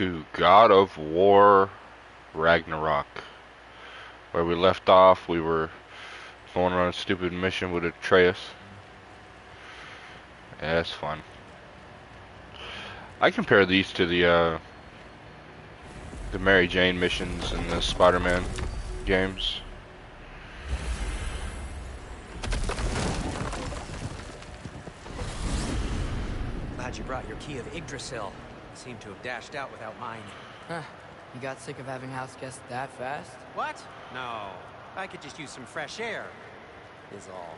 to God of War Ragnarok. Where we left off, we were going on a stupid mission with Atreus. Yeah, it's fun. I compare these to the Mary Jane missions in the Spider-Man games. Glad you brought your key of Yggdrasil. Seem to have dashed out without mine. Huh. You got sick of having house guests that fast? What? No. I could just use some fresh air, is all.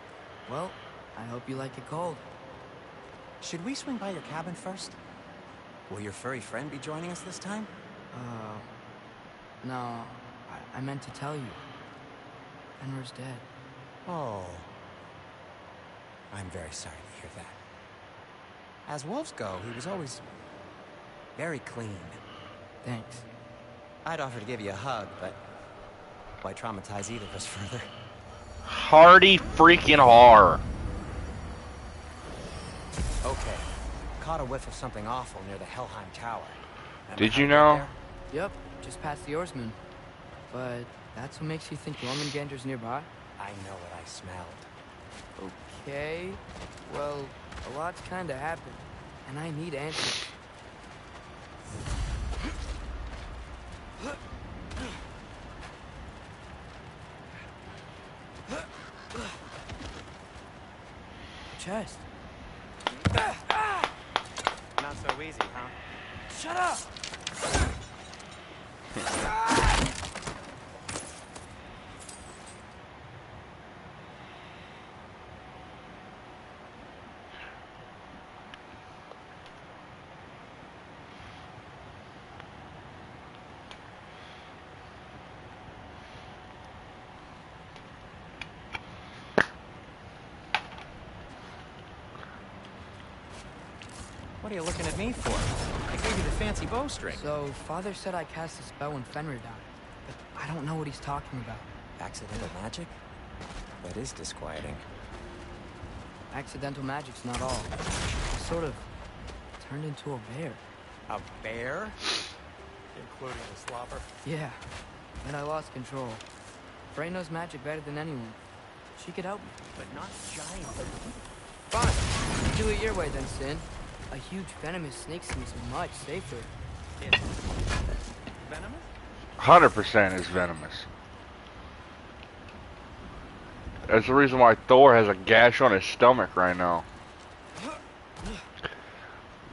Well, I hope you like it cold. Should we swing by your cabin first? Will your furry friend be joining us this time? No. I meant to tell you. Fenrir's dead. Oh. I'm very sorry to hear that. As wolves go, he was always very clean. Thanks. I'd offer to give you a hug, but why traumatize either of us further? Hardy freaking har. Okay. Caught a whiff of something awful near the Helheim Tower. Did you know? Yep, just past the Oarsman. But that's what makes you think Jormungandr's nearby? I know what I smelled. Okay. Well, a lot's kinda happened, and I need answers. Chest. Not so easy, huh? Shut up! What are you looking at me for? I gave you the fancy bowstring. So, Father said I cast a spell when Fenrir died, but I don't know what he's talking about. Accidental magic? That is disquieting. Accidental magic's not all. I sort of turned into a bear. A bear? Including the slobber. Yeah, and I lost control. Frey knows magic better than anyone. She could help me. But not giant. Fine. Do it your way then, Sin. A huge venomous snake seems much safer. It's venomous? 100% is venomous. That's the reason why Thor has a gash on his stomach right now.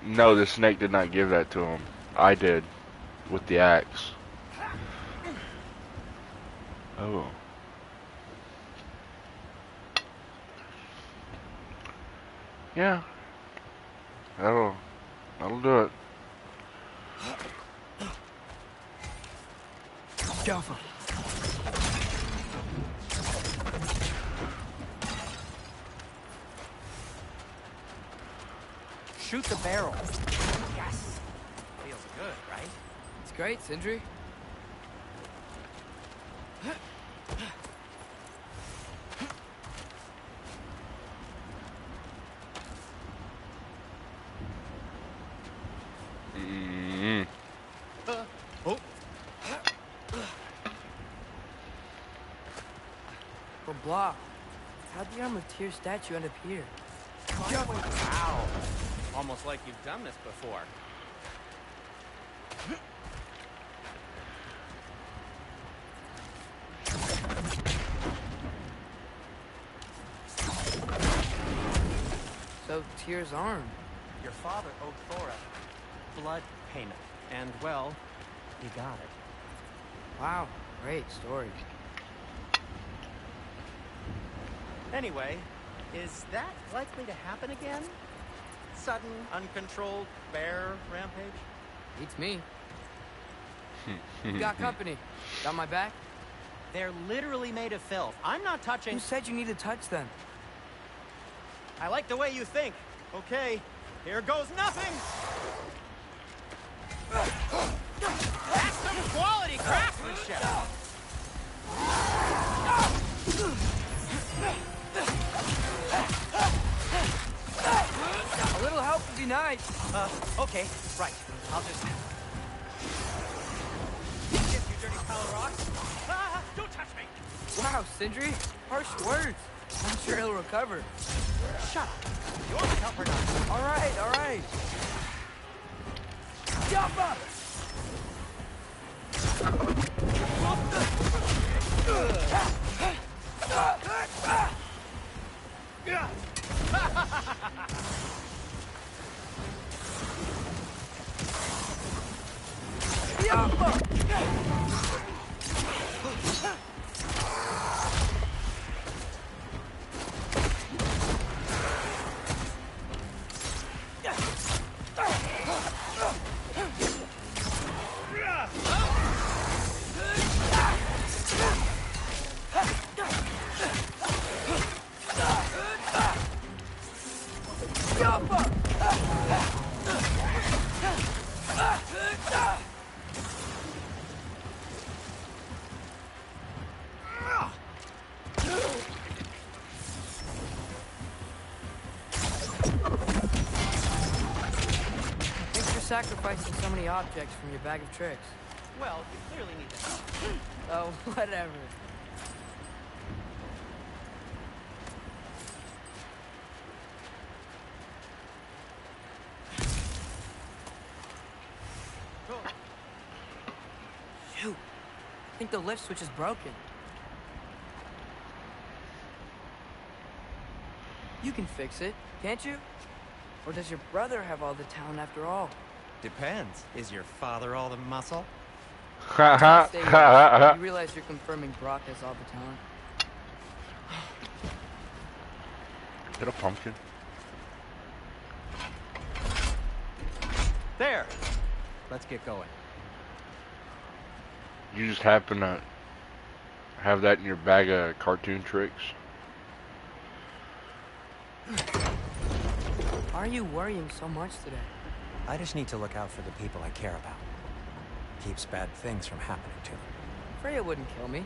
No, the snake did not give that to him. I did. With the axe. Oh. Yeah. That'll do it. Careful. Shoot the barrel. Yes. Feels good, right? It's great, Sindri. But Blah, how'd the Arm of Tyr statue end up here? Wow. Almost like you've done this before. So, Tyr's arm. Your father owed Thor a blood payment. And, well, he got it. Wow, great story. Anyway, is that likely to happen again? Sudden, uncontrolled bear rampage? Beats me. You got company. Got my back? They're literally made of filth. I'm not touching... Who said you need to touch them? I like the way you think. Okay, here goes nothing! That's some quality craftsmanship! A little help would be nice. Okay, right. I'll just Wow, Sindri, harsh words. I'm sure he'll recover. Shut up. You're the helper now. All right, all right. Jump up! Sacrificing so many objects from your bag of tricks. Well, you clearly need the help. Oh, whatever. Shoot. I think the lift switch is broken. You can fix it, can't you? Or does your brother have all the talent after all? Depends. Is your father all the muscle? Ha ha Stay ha here. ha. You realize you're confirming Brock has all the talent? Get a pumpkin. There. Let's get going. You just happen to have that in your bag of cartoon tricks. Why are you worrying so much today? I just need to look out for the people I care about. Keeps bad things from happening to them. Freya wouldn't kill me.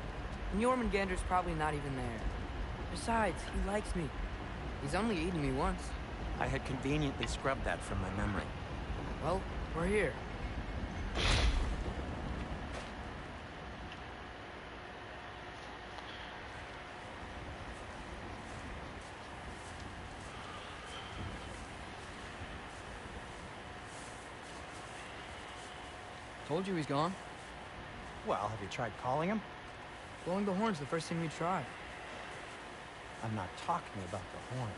And Jormungandr's probably not even there. Besides, he likes me. He's only eaten me once. I had conveniently scrubbed that from my memory. Well, we're here. Told you he's gone. Well, have you tried calling him? Blowing the horn's the first thing we try. I'm not talking about the horn.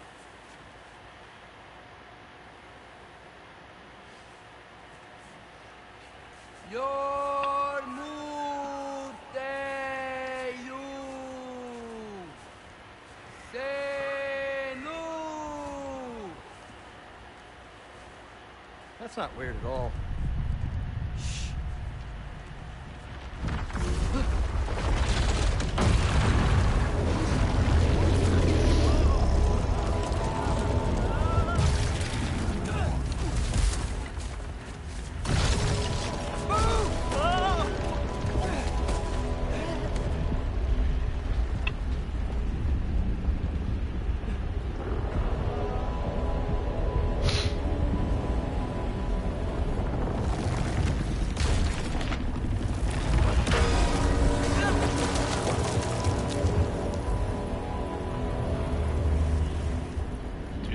That's not weird at all. Shh.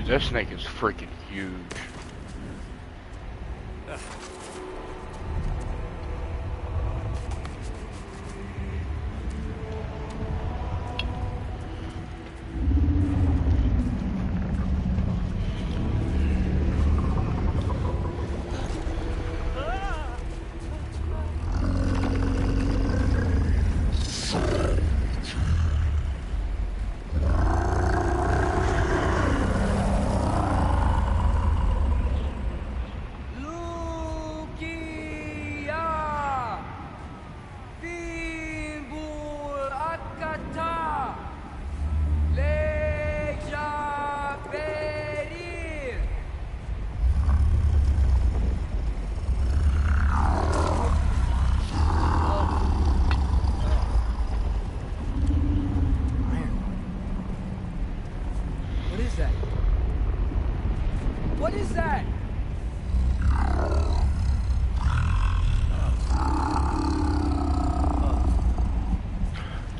That snake is freaking huge.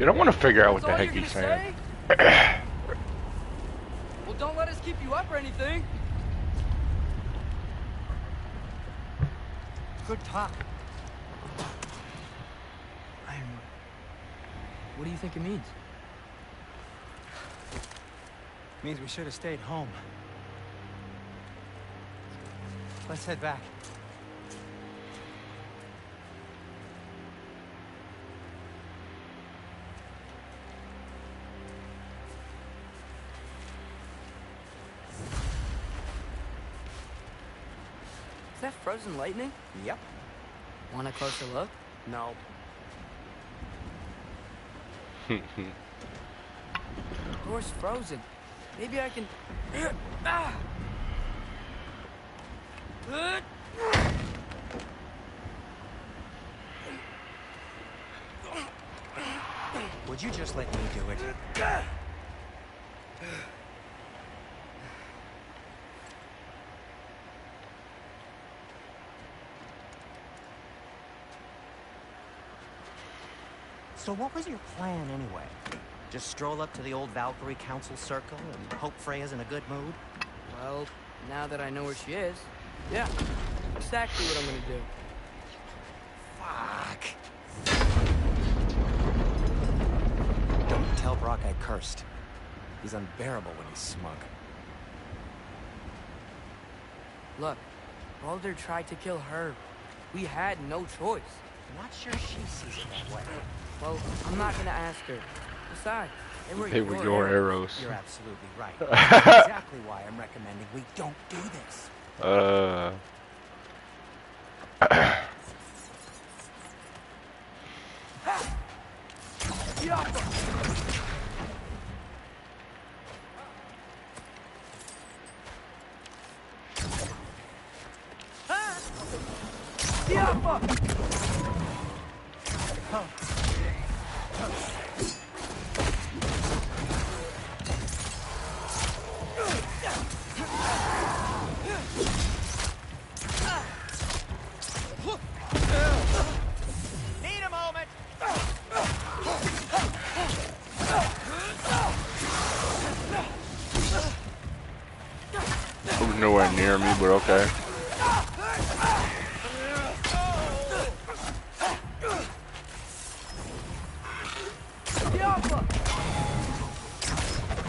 Dude, I want to figure out what That's the all heck you're he's gonna saying. say? Well, don't let us keep you up or anything. Good talk. What do you think it means? Means we should have stayed home. Let's head back. Is that frozen lightning? Yep. Want a closer look? No. Door's frozen. Maybe I can... Ah! Would you just let me do it? So what was your plan anyway? Just stroll up to the old Valkyrie Council circle and hope Freya's in a good mood? Well, now that I know where she is, yeah, exactly what I'm gonna do. Fuck. Don't tell Brock I cursed. He's unbearable when he's smug. Look, Baldur tried to kill her. We had no choice. I'm not sure she sees it that way. Well, I'm not gonna ask her. Besides, They were your arrows. You're absolutely right. That's exactly why I'm recommending we don't do this. Need a moment. It was nowhere near me, but okay.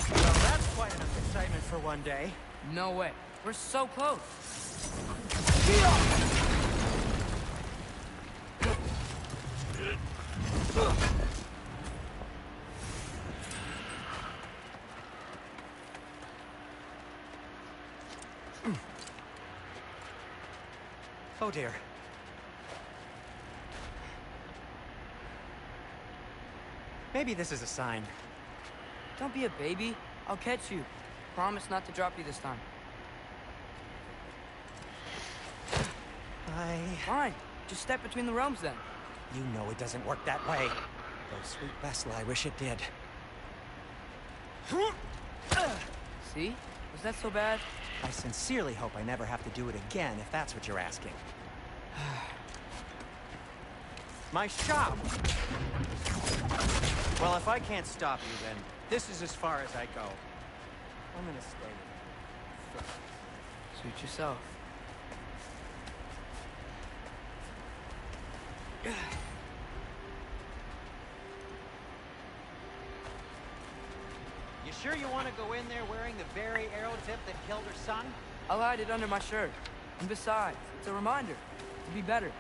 Well, that's quite enough excitement for one day. No way. We're so close. Oh dear. Maybe this is a sign. Don't be a baby. I'll catch you. Promise not to drop you this time. Fine. Just step between the realms then. You know it doesn't work that way. Though sweet Vesla, I wish it did. See? Was that so bad? I sincerely hope I never have to do it again, if that's what you're asking. My shop! Well, if I can't stop you, then this is as far as I go. I'm gonna stay. Suit yourself. You sure you want to go in there wearing the very arrow tip that killed her son? I'll hide it under my shirt. And besides, it's a reminder to be better.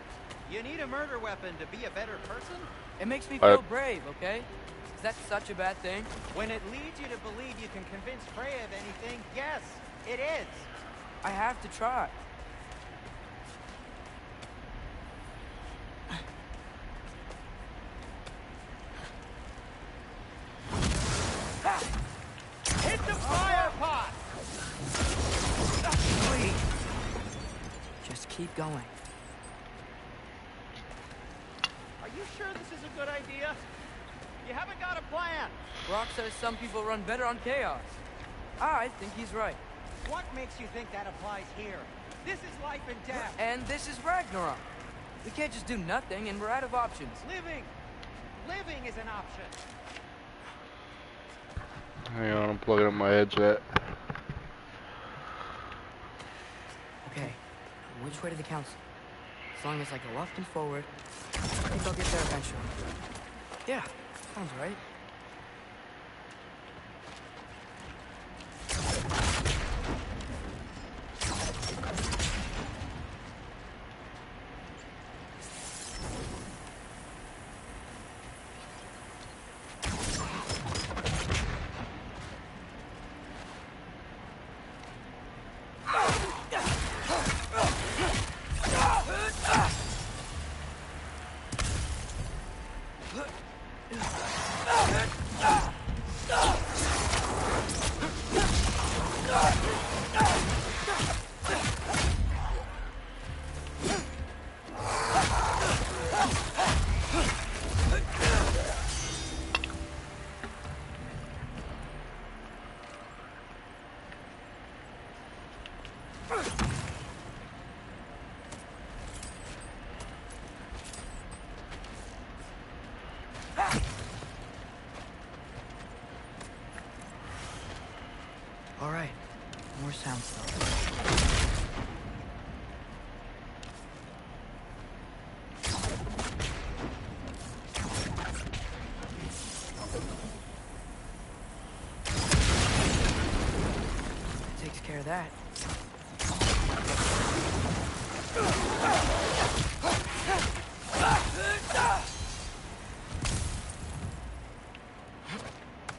You need a murder weapon to be a better person? It makes me feel brave, okay? Is that such a bad thing? When it leads you to believe you can convince Freya of anything, yes, it is. I have to try. Hit the fire pot! Just keep going. Are you sure this is a good idea? You haven't got a plan. Brock says some people run better on chaos. I think he's right. What makes you think that applies here? This is life and death. And this is Ragnarok. We can't just do nothing, and we're out of options. Living. Living is an option. Hang on, I'm plugging up my headset. Okay, which way to the council? As long as I go up and forward, I think I'll get there eventually. Yeah, sounds right. All right, more sound stuff. Takes care of that.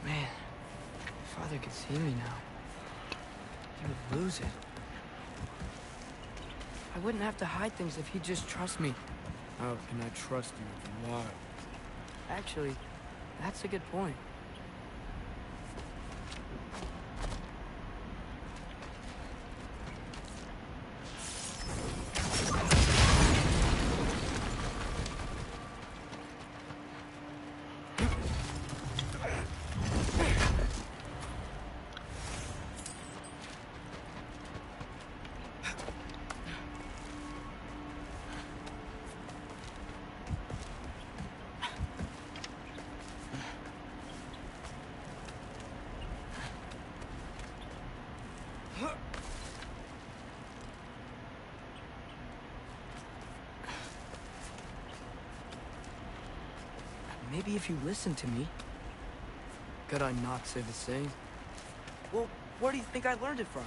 Man, Father could see me now. He would lose it. I wouldn't have to hide things if he'd just trust me. How can I trust you if you're wild? Actually, that's a good point. Maybe if you listen to me. Could I not say the same? Well, where do you think I learned it from?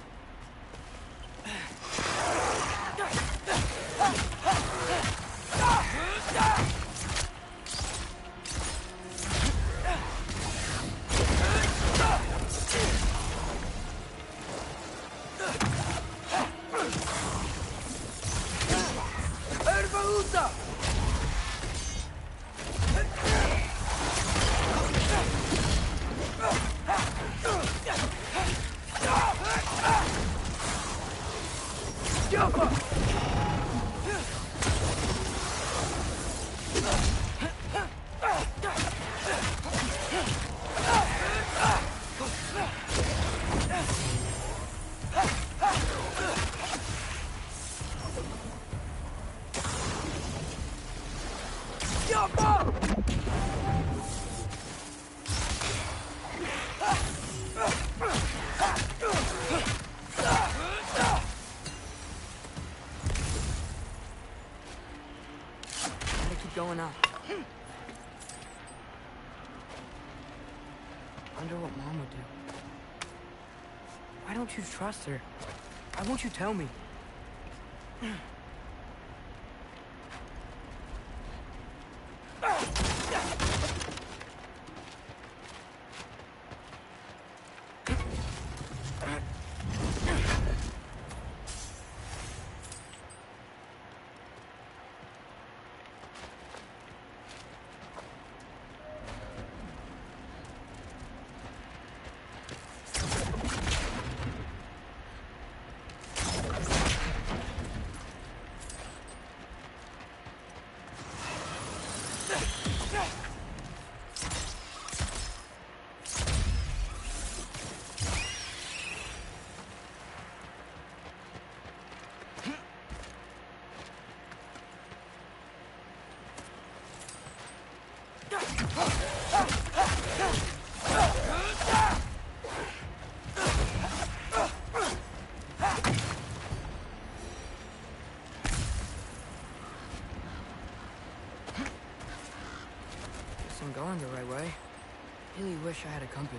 Going up. Wonder what Mom would do. Why don't you trust her? Why won't you tell me? guess I'm going the right way. Really wish I had a compass.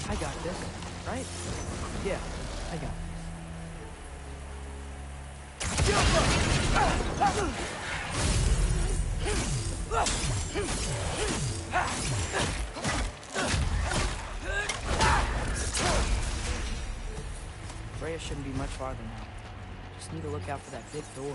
I got this, right? Yeah, I got Freya shouldn't be much farther now. Just need to look out for that big door.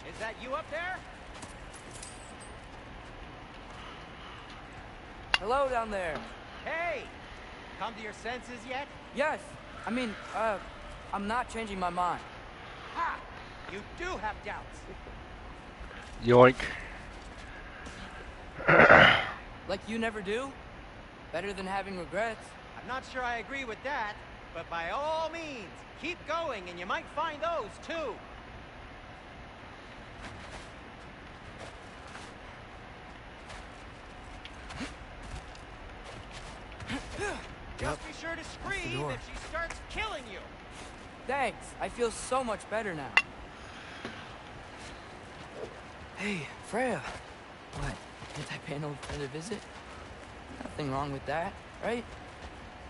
Is that you up there? Hello down there. Hey! Come to your senses yet? Yes, I mean, I'm not changing my mind. Ha! You do have doubts. Yoink. Like you never do? Better than having regrets. I'm not sure I agree with that, but by all means, keep going and you might find those too. Just be sure to scream door. if she starts killing you. Thanks, I feel so much better now. Hey, Freya. What, can't I pay an old friend a visit? Nothing wrong with that, right?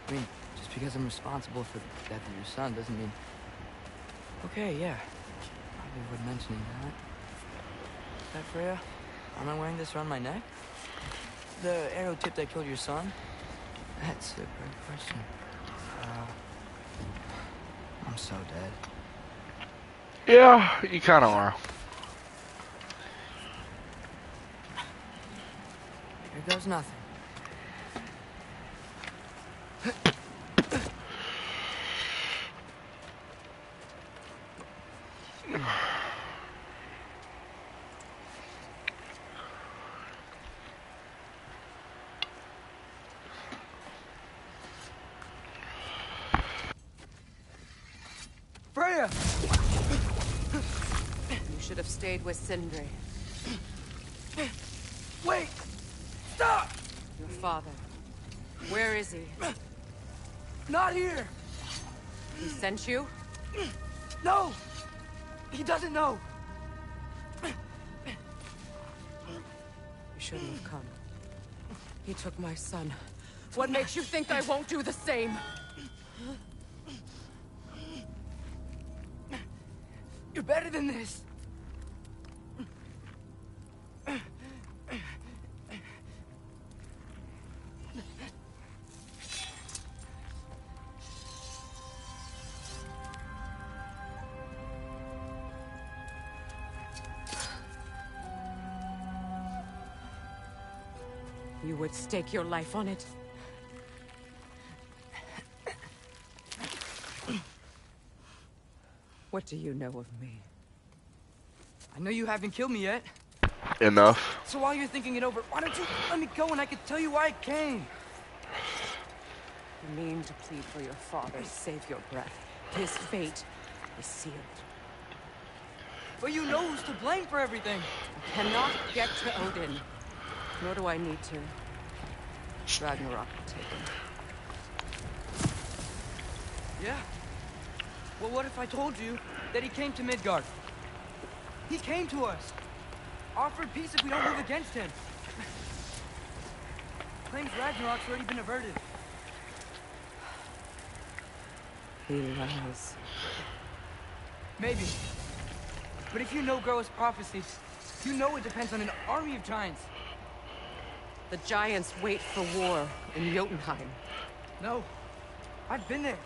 I mean, just because I'm responsible for the death of your son doesn't mean... Okay, yeah. Probably worth mentioning that. Is that Freya? Am I wearing this around my neck? The arrow tip that killed your son? That's a great question. I'm so dead. Yeah, you kind of are. Here goes nothing. Freya! should have stayed with Sindri. Wait! Stop! Your father. Where is he? Not here! He sent you? No! He doesn't know! You shouldn't have come. He took my son. What makes you think I won't do the same? You're better than this! You would stake your life on it? What do you know of me? I know you haven't killed me yet. Enough. So while you're thinking it over, why don't you let me go and I can tell you why I came? You mean to plead for your father, save your breath. His fate is sealed. But you know who's to blame for everything. I cannot get to Odin. Nor do I need to. Ragnarok will take him. Yeah? Well, what if I told you that he came to Midgard? He came to us. Offered peace if we don't move against him. Claims Ragnarok's already been averted. He lies. Maybe. But if you know Groa's prophecies, you know it depends on an army of giants. The giants wait for war in Jotunheim. No. I've been there.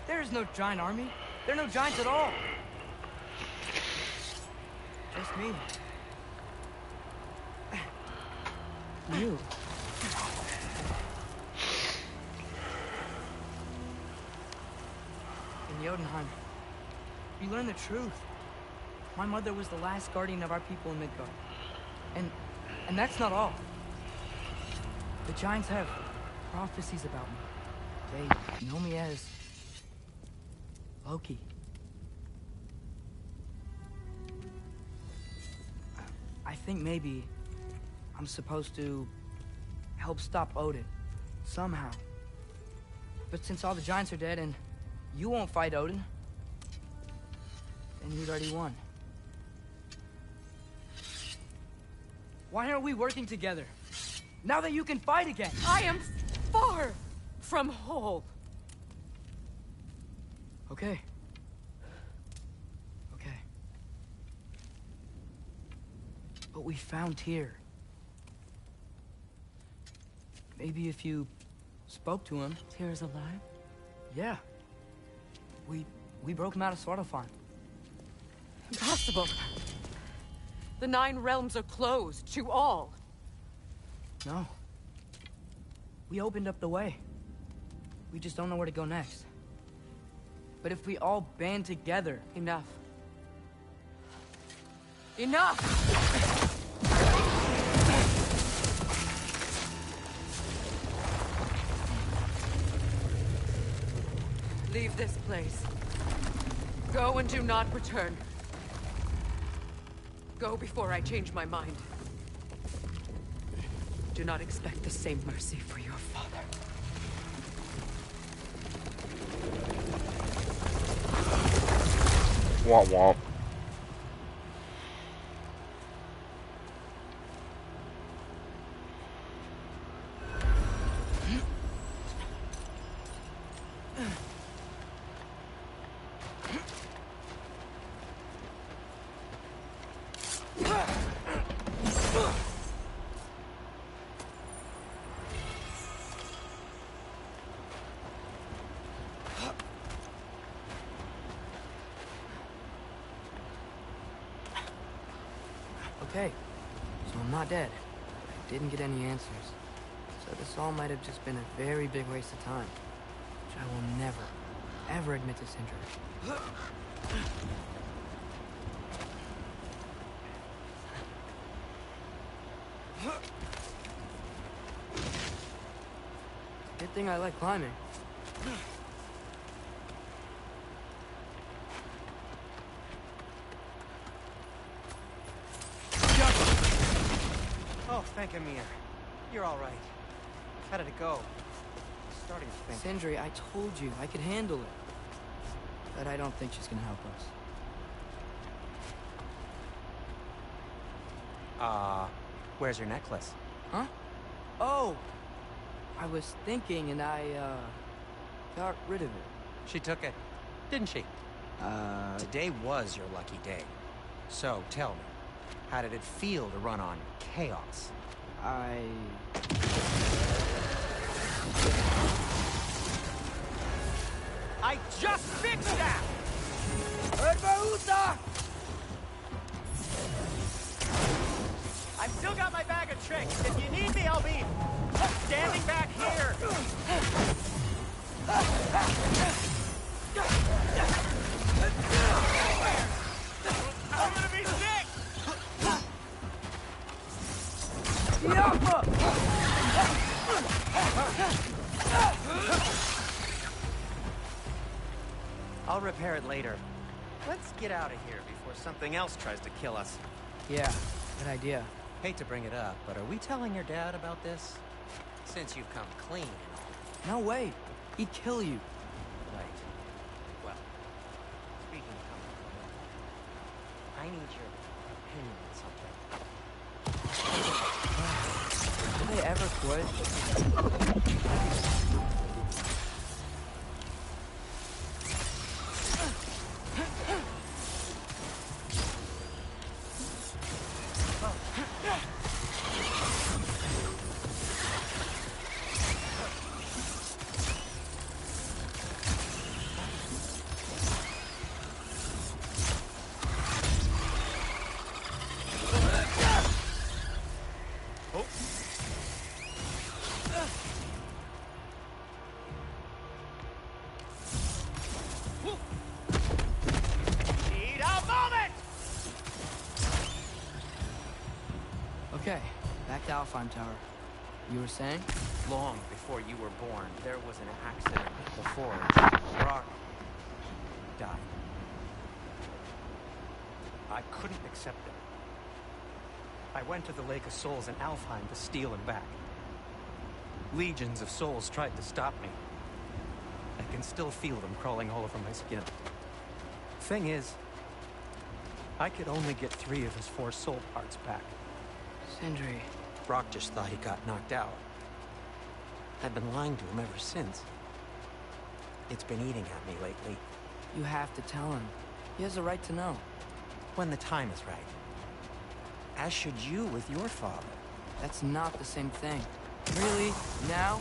There is no giant army. There are no giants at all. Just me. You? In Jotunheim, we learn the truth. My mother was the last guardian of our people in Midgard. And that's not all. The giants have prophecies about me. They know me as Loki. I think maybe I'm supposed to help stop Odin, somehow. But since all the giants are dead and you won't fight Odin, then you'd already won. Why aren't we working together? Now that you can fight again! I am far from whole. Okay. Okay. But we found Tyr. Maybe if you spoke to him... Tyr's alive? Yeah. We broke him out of Svartalfheim. Impossible. The 9 realms are closed to all. No. We opened up the way. We just don't know where to go next. But if we all band together... Enough. Enough! Leave this place. Go and do not return. Go before I change my mind. Do not expect the same mercy for your father. Womp womp. Okay, so I'm not dead. I didn't get any answers. So this all might have just been a very big waste of time. Which I will never, ever admit to Sindri. Good thing I like climbing. Thank Amir. You're all right. How did it go? I'm starting to think. Sindri, I told you I could handle it. But I don't think she's gonna help us. Where's your necklace? Huh? Oh! I was thinking and I, got rid of it. She took it, didn't she? Today was your lucky day. So, tell me, how did it feel to run on chaos? I just fixed that! I've still got my bag of tricks. If you need me, I'll be standing back here. I'm gonna be sick! I'll repair it later. Let's get out of here before something else tries to kill us. Yeah, good idea. Hate to bring it up, but are we telling your dad about this? Since you've come clean and all. No way. He'd kill you. Right. Well, speaking of coming clean, I need your opinion on something. Did they ever quit? Okay, back to Alfheim Tower. You were saying? Long before you were born, there was an accident before Brock died. I couldn't accept it. I went to the Lake of Souls in Alfheim to steal him back. Legions of souls tried to stop me. I can still feel them crawling all over my skin. Thing is, I could only get 3 of his 4 soul parts back. Sindri. Brock just thought he got knocked out. I've been lying to him ever since. It's been eating at me lately. You have to tell him. He has a right to know. When the time is right. As should you with your father. That's not the same thing. Really? Now?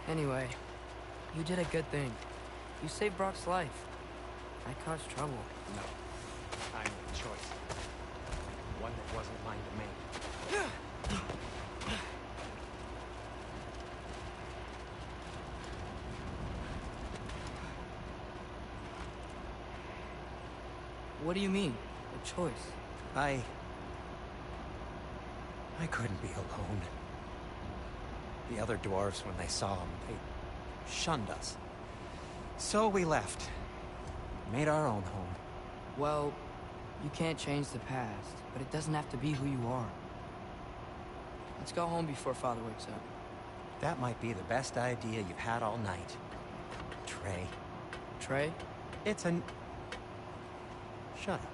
Anyway, you did a good thing. You saved Brock's life. I caused trouble. No. I made a choice. One that wasn't mine to make. What do you mean? A choice? I couldn't be alone. The other dwarves, when they saw him, they shunned us. So we left. Made our own home. Well, you can't change the past, but it doesn't have to be who you are. Let's go home before Father wakes up. That might be the best idea you've had all night. Trey. Trey? It's an... Shut up.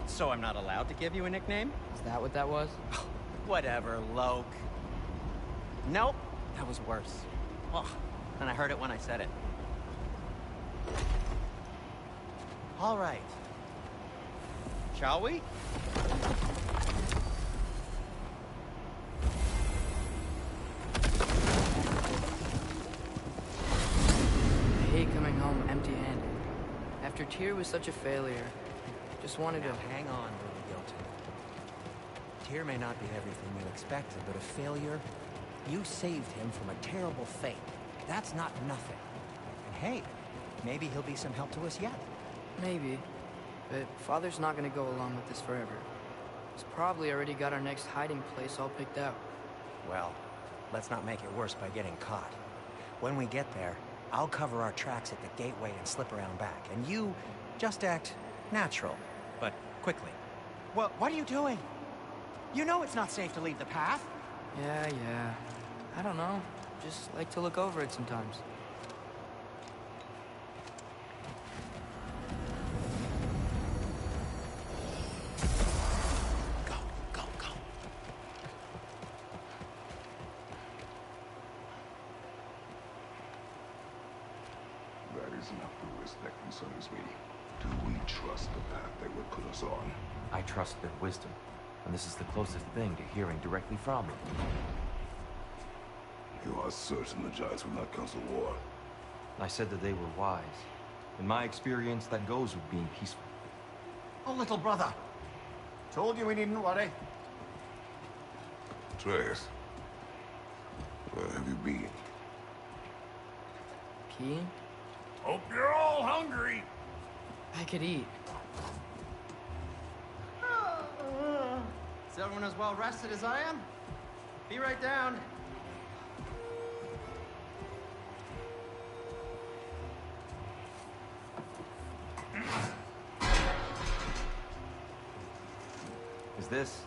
So I'm not allowed to give you a nickname? Is that what that was? Whatever, Loke. Nope, that was worse. Oh, and I heard it when I said it. All right. Shall we? I hate coming home empty-handed. After Tyr was such a failure, just wanted Now to... hang on, little Jotun. here may not be everything you expected, but a failure, you saved him from a terrible fate. That's not nothing. And hey, maybe he'll be some help to us yet. Maybe. But Father's not gonna go along with this forever. He's probably already got our next hiding place all picked out. Well, let's not make it worse by getting caught. When we get there, I'll cover our tracks at the gateway and slip around back. And you just act natural, but quickly. Well, what are you doing? You know it's not safe to leave the path. Yeah. I don't know. Just like to look over it sometimes. Go. That is not the risk that concerns me. Do we trust the path they would put us on? I trust their wisdom, and this is the closest thing to hearing directly from them. You are certain the Giants will not counsel war? I said that they were wise. In my experience, that goes with being peaceful. Oh, little brother. Told you we needn't worry. Atreus, where have you been? Peeing? Hope you're all hungry. I could eat. Is everyone as well rested as I am? Be right down. Is this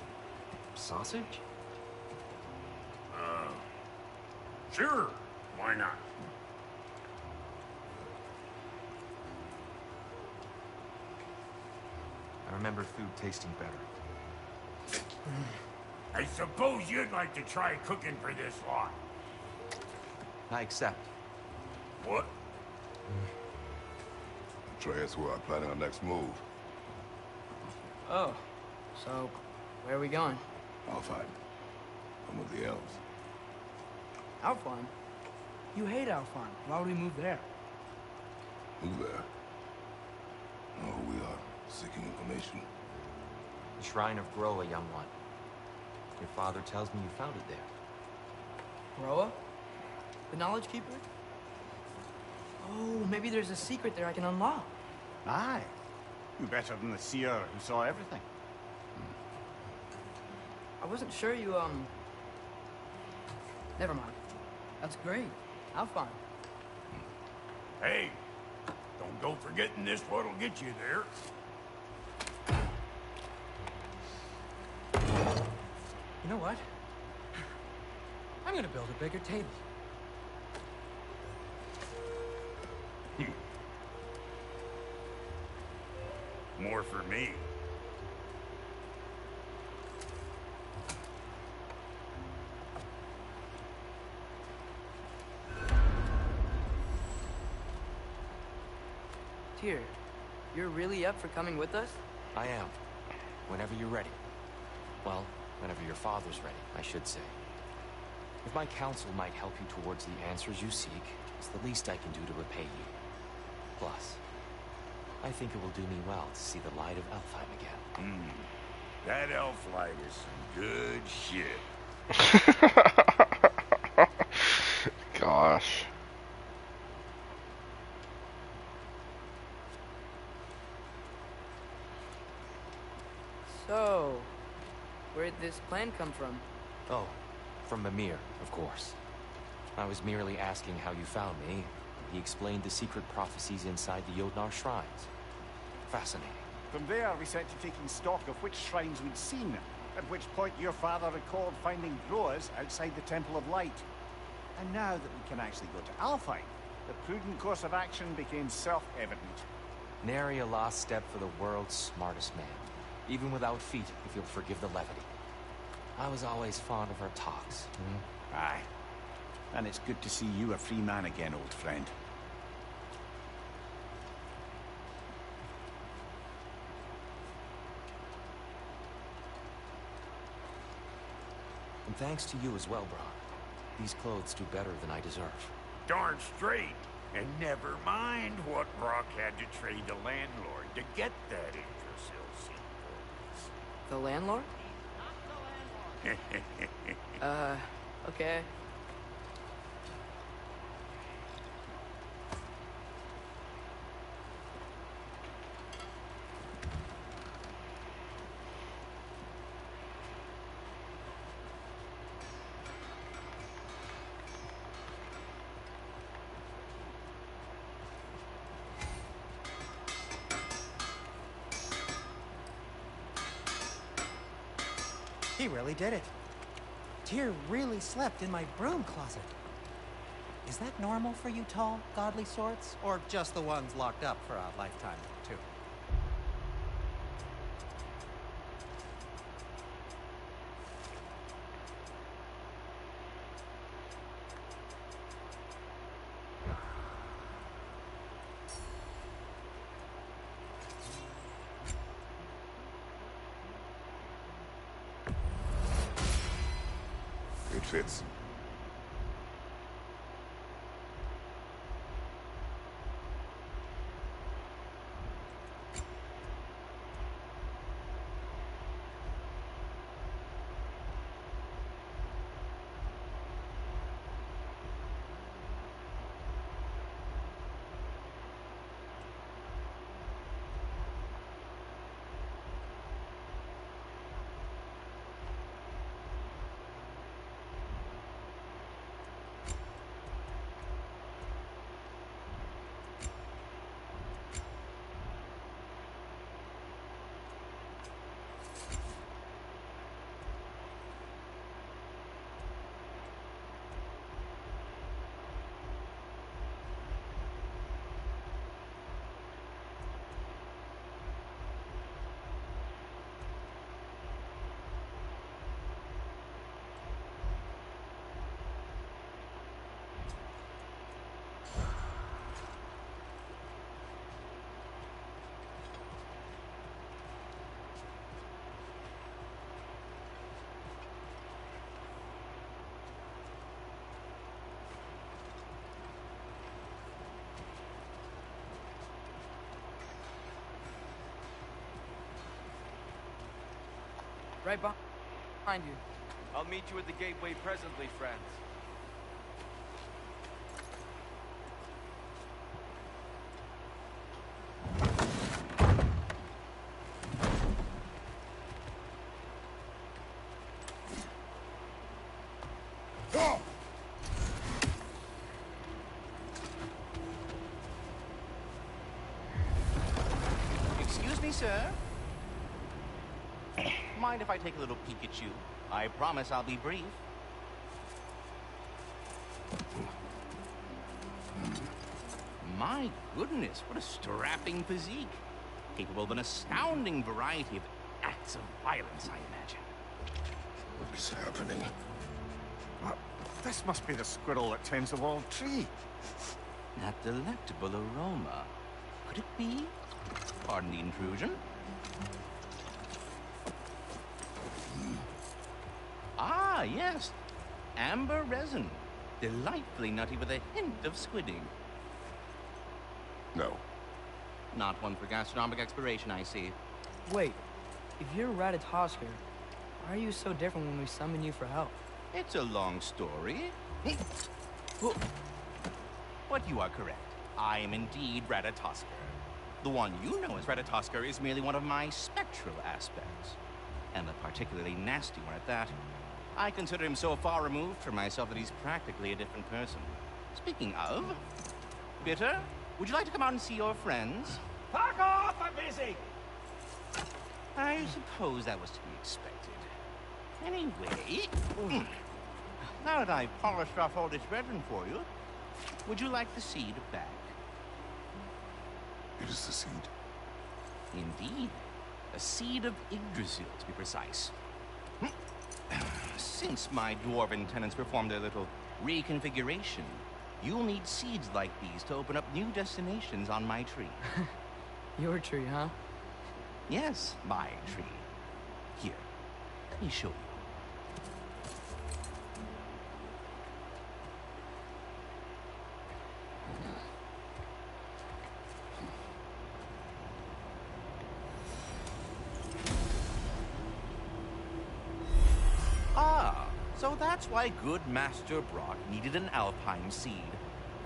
sausage? Sure. Why not? I remember food tasting better. I suppose you'd like to try cooking for this lot. I accept. What? Atreus, we are planning our next move. Oh. So, where are we going? Alfheim. I'm with the elves. Alfheim? You hate Alfheim. Why would we move there? Move there. No, we are seeking information. The Shrine of Groa, young one. Your father tells me you found it there. Roa? The Knowledge Keeper? Oh, maybe there's a secret there I can unlock. Aye. You better than the seer who saw everything. I wasn't sure you, Never mind. That's great. Alfheim. Hey, don't go forgetting this what'll get you there. You know what? I'm gonna build a bigger table. More for me. Tyr, you're really up for coming with us? I am. Whenever you're ready. Well, whenever your father's ready, I should say. If my counsel might help you towards the answers you seek, it's the least I can do to repay you. Plus, I think it will do me well to see the light of Alfheim again. That elf light is some good shit. Gosh. So, where'd this plan come from? Oh, from Mimir, of course. I was merely asking how you found me. He explained the secret prophecies inside the Jotnar shrines. Fascinating. From there, we set to taking stock of which shrines we'd seen, at which point your father recalled finding Groas outside the Temple of Light. And now that we can actually go to Alfheim, the prudent course of action became self-evident. Nary a lost step for the world's smartest man. Even without feet, if you'll forgive the levity. I was always fond of our talks. Aye. And it's good to see you a free man again, old friend. And thanks to you as well, Brock. These clothes do better than I deserve. Darn straight. And never mind what Brock had to trade the landlord to get that Yggdrasil sequence. The landlord? Okay. He really did it. Tyr really slept in my broom closet. Is that normal for you tall, godly sorts? Or just the ones locked up for a lifetime or two? It fits. Right behind you. I'll meet you at the gateway presently, friends. Excuse me, sir. Mind if I take a little peek at you? I promise I'll be brief. My goodness, what a strapping physique. Capable of an astounding variety of acts of violence, I imagine. What is happening? This must be the squirrel that tends the walled tree. That delectable aroma. Could it be? Pardon the intrusion. Ah, yes. Amber resin. Delightfully nutty with a hint of squidding. No. Not one for gastronomic exploration, I see. Wait, if you're Ratatosker, why are you so different when we summon you for help? It's a long story. But you are correct. I am indeed Ratatosker. The one you know as Ratatosker is merely one of my spectral aspects. And a particularly nasty one at that. I consider him so far removed from myself that he's practically a different person. Speaking of... Bitter, would you like to come out and see your friends? Fuck off! I'm busy! I suppose that was to be expected. Anyway... Now that I've polished off all this resin for you, would you like the seed back? It is the seed. Indeed. A seed of Yggdrasil, to be precise. Since my dwarven tenants performed their little reconfiguration, you'll need seeds like these to open up new destinations on my tree. Your tree, huh? Yes, my tree. Here, let me show you. So that's why good Master Brock needed an Alpine seed.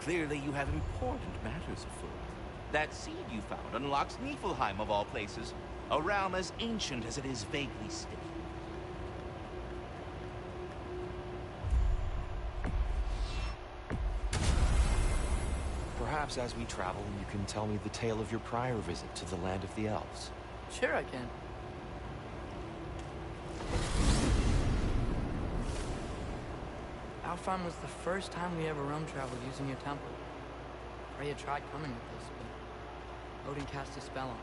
Clearly you have important matters afoot. That seed you found unlocks Niflheim of all places, a realm as ancient as it is vaguely sticky. Perhaps as we travel, you can tell me the tale of your prior visit to the land of the elves. Sure I can. Alfheim was the first time we ever roam traveled using your temple. Freya tried coming with us, but Odin cast a spell on her.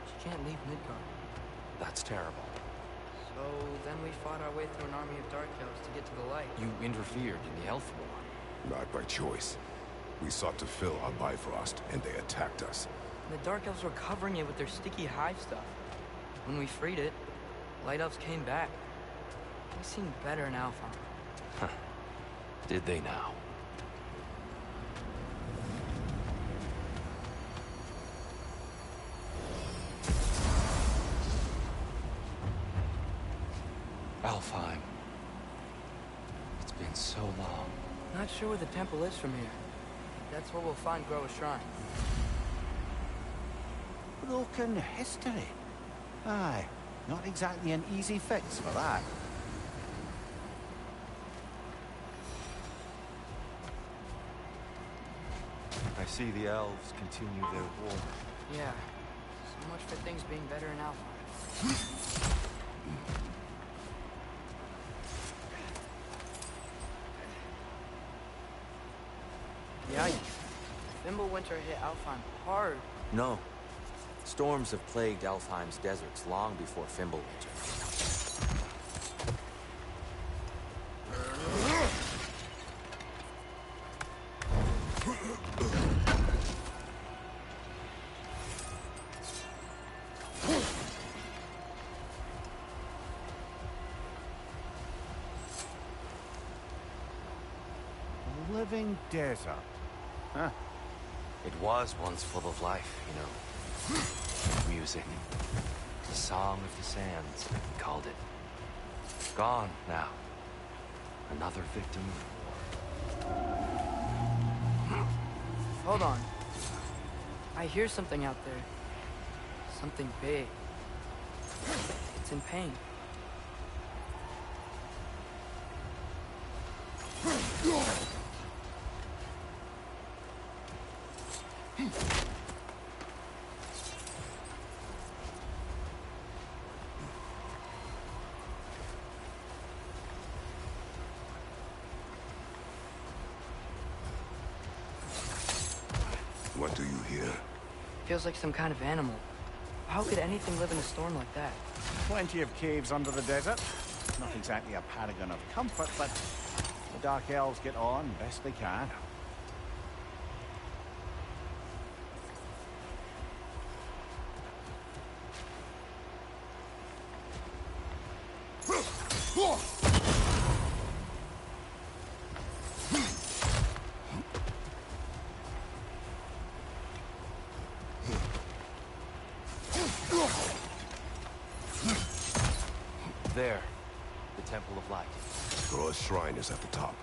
She can't leave Midgard. That's terrible. So then we fought our way through an army of dark elves to get to the light. You interfered in the elf war. Not by choice. We sought to fill our Bifrost, and they attacked us. And the dark elves were covering it with their sticky hive stuff. When we freed it, light elves came back. They seemed better in Alfheim. Did they now? Alfheim. It's been so long. Not sure where the temple is from here. That's where we'll find Groa's shrine. Broken history. Aye, not exactly an easy fix for that. I see the elves continue their war. Yeah. So much for things being better in Alfheim. Yikes. Fimbulwinter hit Alfheim hard. No. Storms have plagued Alfheim's deserts long before Fimbulwinter. Living desert. Huh. It was once full of life, you know. Music. The Song of the Sands, we called it. Gone now. Another victim of war. Hold on. I hear something out there. Something big. It's in pain. What do you hear? Feels like some kind of animal. How could anything live in a storm like that? Plenty of caves under the desert. Not exactly a paragon of comfort, but the Dark Elves get on best they can. There. The Temple of Light. Groa's shrine is at the top.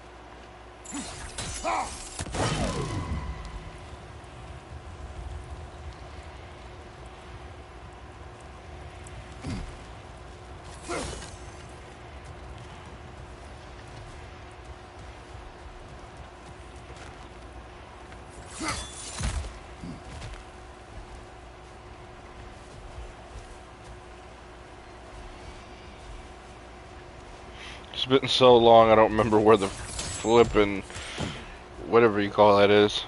It's been so long, I don't remember where the flippin' whatever you call that is.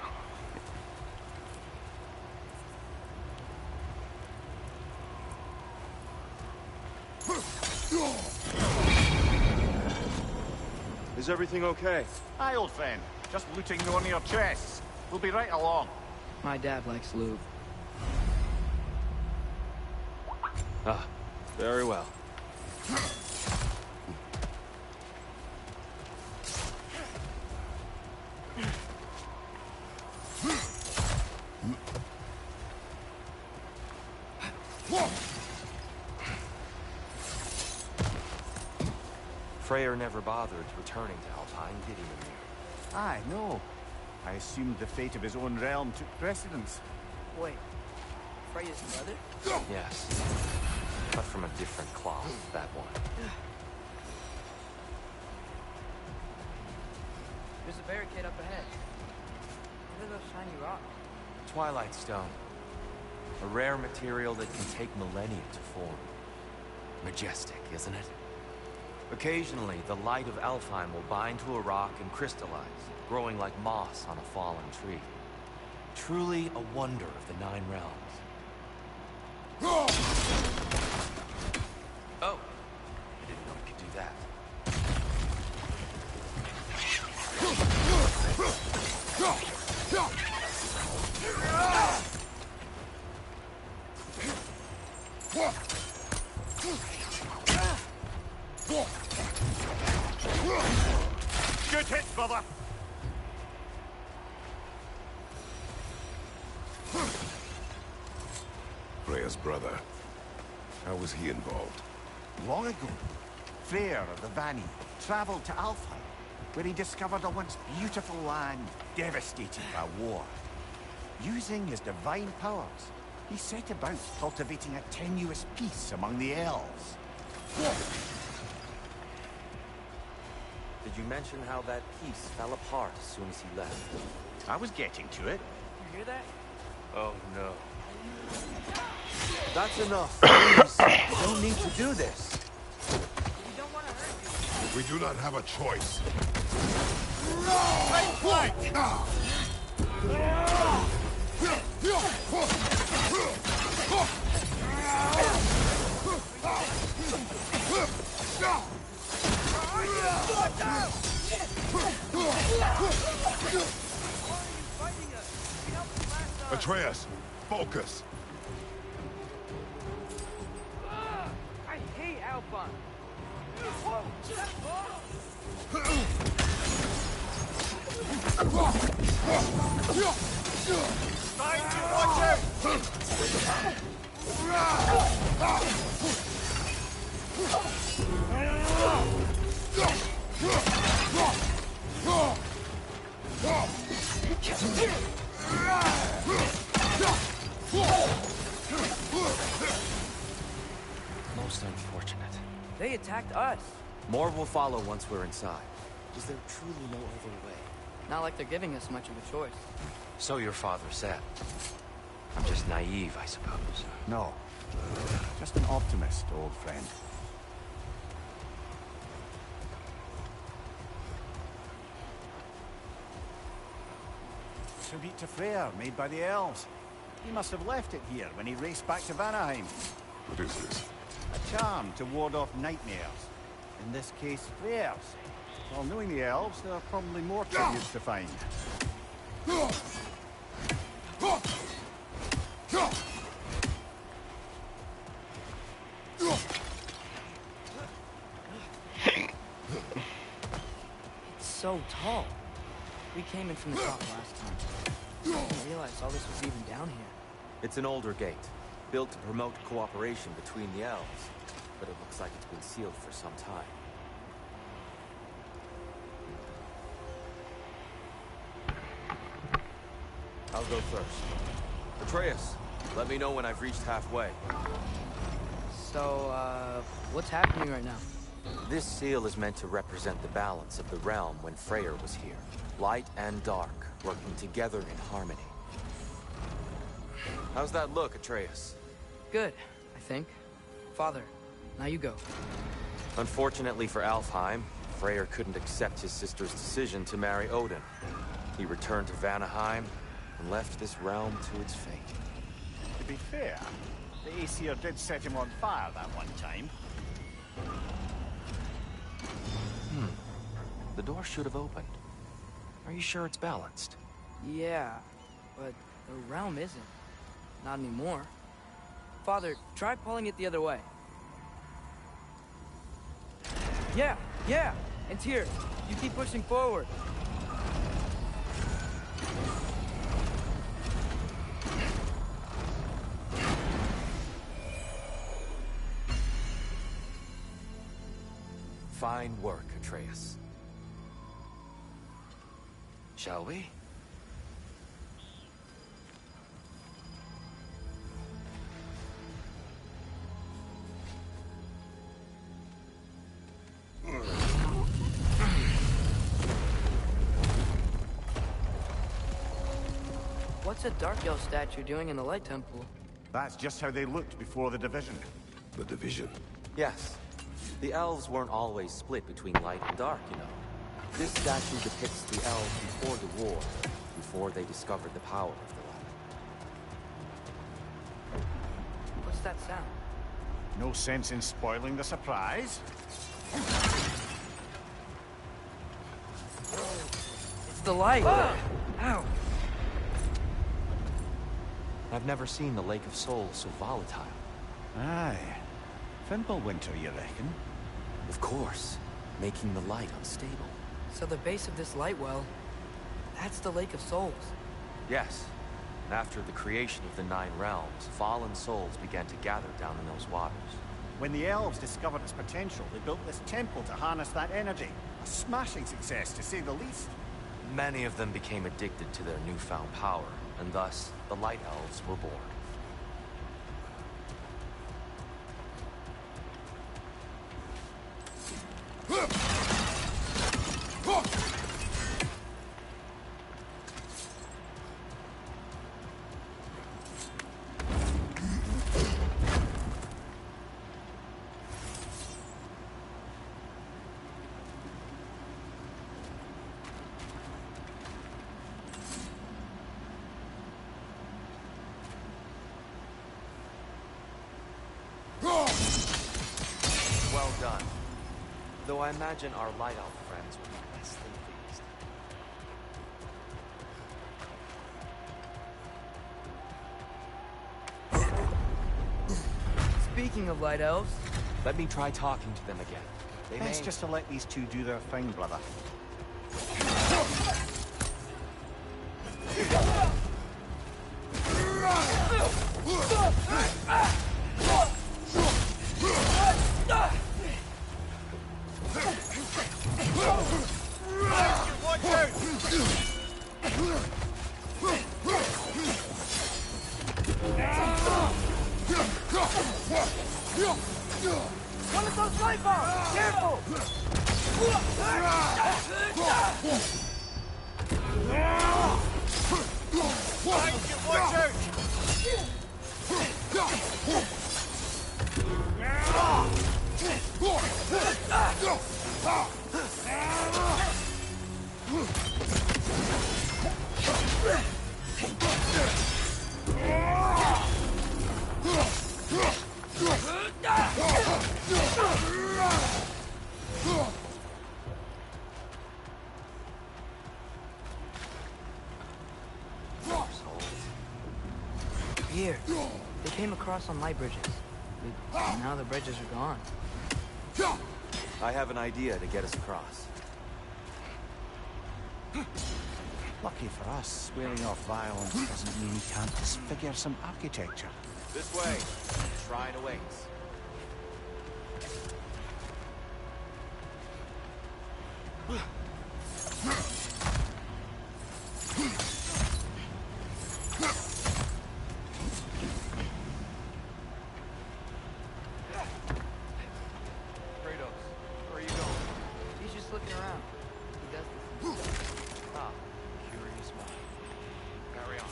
Is everything okay? Aye, old friend. Just looting one of your chests. We'll be right along. My dad likes loot. Ah, very well. Freyr never bothered returning to Alfheim, did he, Mimir? Aye, no. I assumed the fate of his own realm took precedence. Wait, Freya's brother? Yes. But from a different cloth, that one. There's a barricade up ahead. What are those shiny rocks? Twilight Stone. A rare material that can take millennia to form. Majestic, isn't it? Occasionally, the light of Alfheim will bind to a rock and crystallize, growing like moss on a fallen tree. Truly a wonder of the Nine Realms. Oh! I didn't know it could do that. Good hit, brother! Freya's brother. How was he involved? Long ago, Freyr of the Vanni traveled to Alfheim, where he discovered a once beautiful land devastated by war. Using his divine powers, he set about cultivating a tenuous peace among the elves. Did you mention how that piece fell apart as soon as he left? I was getting to it. You hear that? Oh no. That's enough. Please. You don't need to do this. We don't want to hurt you. We do not have a choice. Atreus, focus. I hate Alpha. Most unfortunate. They attacked us. More will follow once we're inside. Is there truly no other way? Not like they're giving us much of a choice. So your father said. I'm just naive, I suppose. No, just an optimist, old friend. Tribute to Freyr, made by the elves. He must have left it here when he raced back to Vanaheim. What is this? A charm to ward off nightmares. In this case, Freyr's. Well, knowing the elves, there are probably more tributes to find. It's so tall. We came in from the top last time. I didn't realize all this was even down here. It's an older gate, built to promote cooperation between the elves. But it looks like it's been sealed for some time. I'll go first. Atreus, let me know when I've reached halfway. So, what's happening right now? This seal is meant to represent the balance of the realm when Freyr was here. Light and dark, working together in harmony. How's that look, Atreus? Good, I think. Father, now you go. Unfortunately for Alfheim, Freyr couldn't accept his sister's decision to marry Odin. He returned to Vanaheim and left this realm to its fate. To be fair, the Aesir did set him on fire that one time. The door should have opened. Are you sure it's balanced? Yeah, but the realm isn't. Not anymore. Father, try pulling it the other way. Yeah, and here. You keep pushing forward. Fine work, Atreus. Shall we? What's a Dark Elf statue doing in the Light Temple? That's just how they looked before the division. The division. Yes. The elves weren't always split between light and dark, you know. This statue depicts the elves before the war, before they discovered the power of the light. What's that sound? No sense in spoiling the surprise. It's the light! Ow! I've never seen the Lake of Souls so volatile. Aye. Fimbulwinter, you reckon? Of course, making the light unstable. So the base of this light well, that's the Lake of Souls. Yes. After the creation of the Nine Realms, fallen souls began to gather down in those waters. When the elves discovered its potential, they built this temple to harness that energy. A smashing success, to say the least. Many of them became addicted to their newfound power, and thus, the Light Elves were born. Well done. Though I imagine our Light Elf friends will be less than pleased. Speaking of Light Elves... Let me try talking to them again. They Best may... just to let these two do their thing, brother. Watch out! One of those light bombs! Careful! Watch out! Here. They came across on light bridges. But now the bridges are gone. I have an idea to get us across. Lucky for us, swearing off violence doesn't mean we can't disfigure some architecture. This way. Shrine awaits. He's just looking around. He does this. Ah, curious mind. Carry on.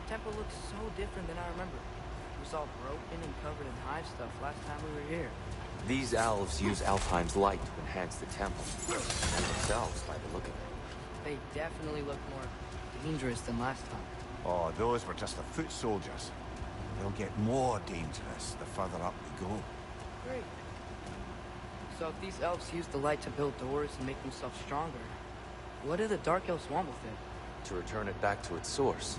Temple looks so different than I remember. It was all broken and covered in hive stuff last time we were here. These elves use Alfheim's light to enhance the temple, and themselves by the look of it. They definitely look more dangerous than last time. Oh, those were just the foot soldiers. They'll get more dangerous the further up we go. Great. So if these elves use the light to build doors and make themselves stronger, what do the Dark Elves want with it? To return it back to its source.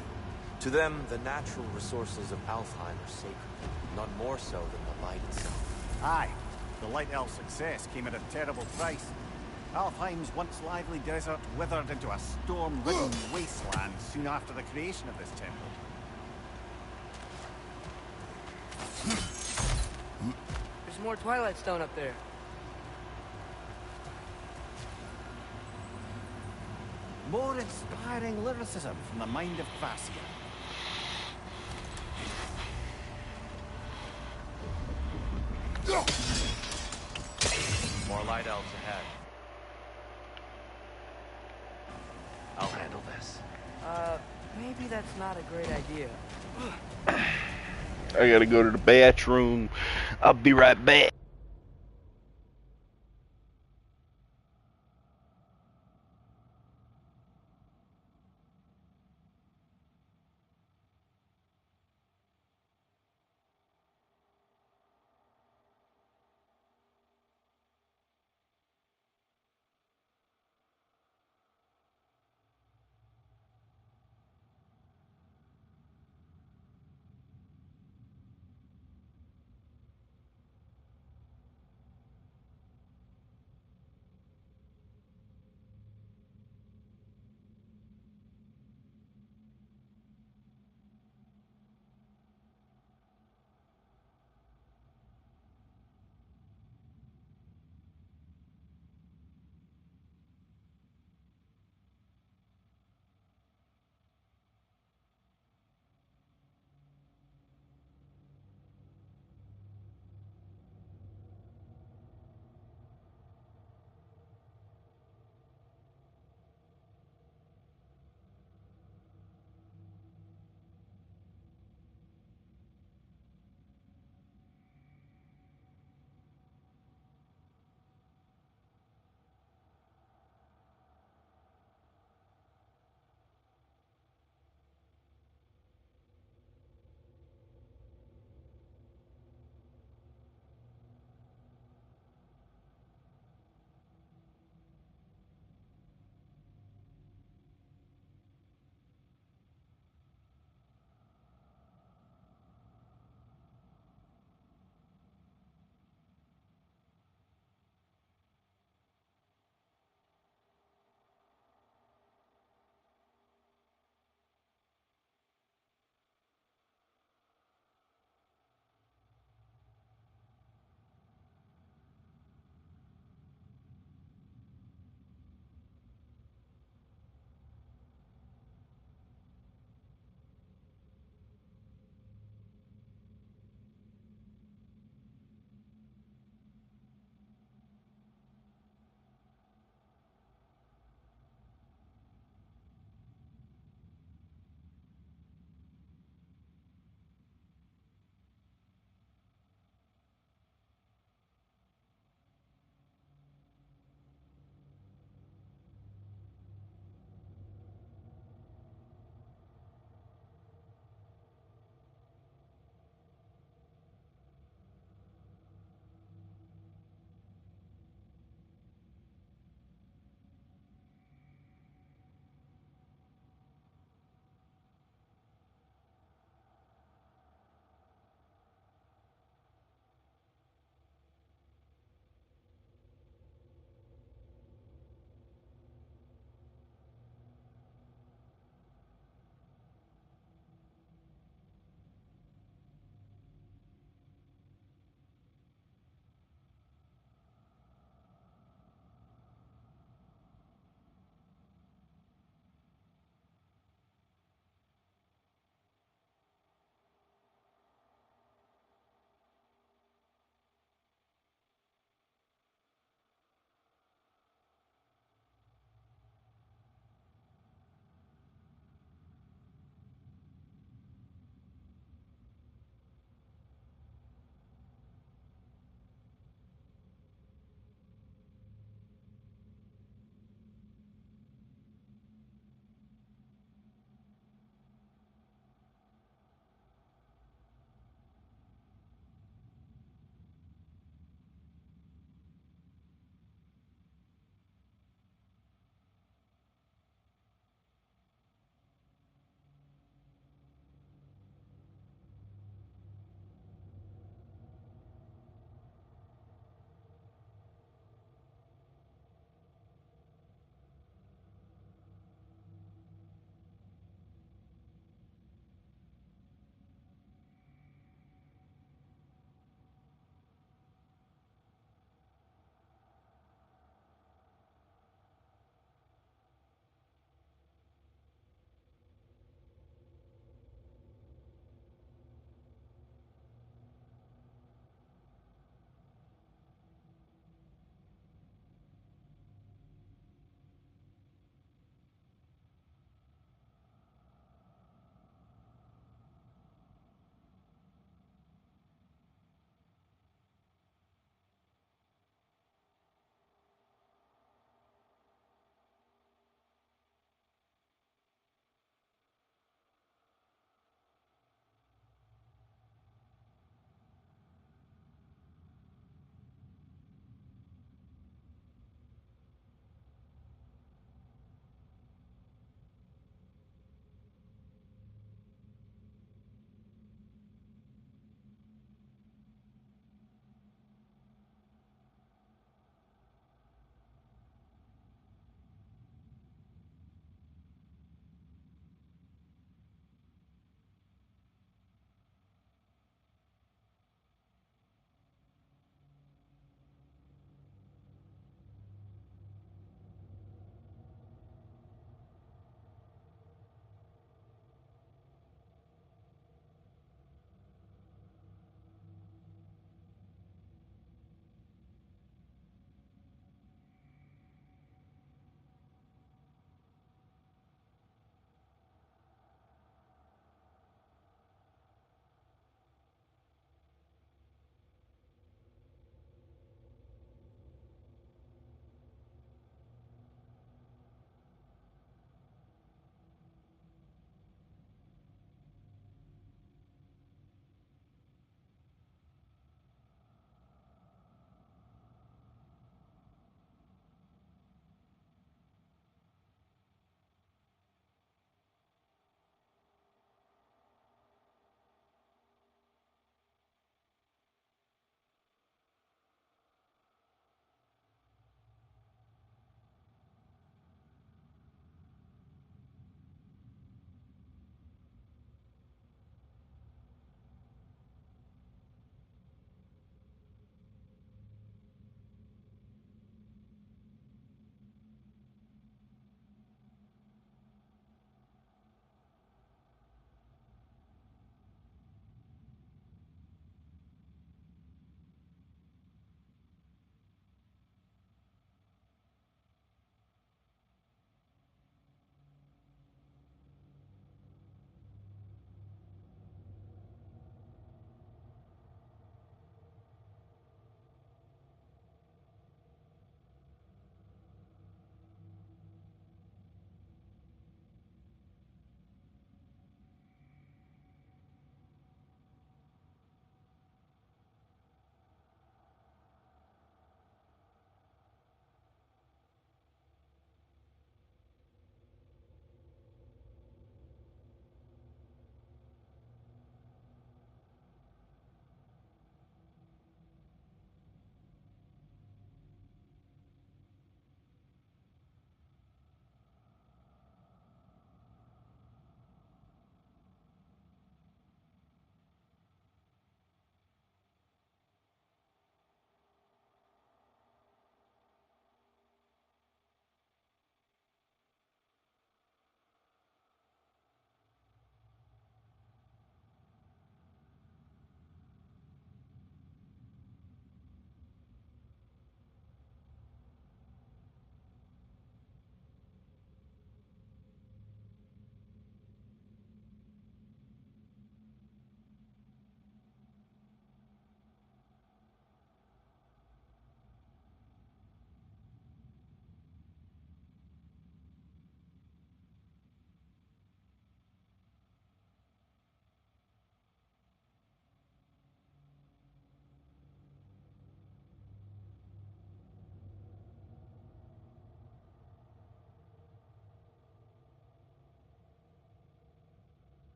To them, the natural resources of Alfheim are sacred, none more so than the light itself. Aye, the Light Elf success came at a terrible price. Alfheim's once lively desert withered into a storm-ridden wasteland soon after the creation of this temple. There's more Twilight Stone up there. More inspiring lyricism from the mind of Kvasir. More light elves ahead. I'll handle this. Maybe that's not a great idea. I gotta go to the bathroom. I'll be right back.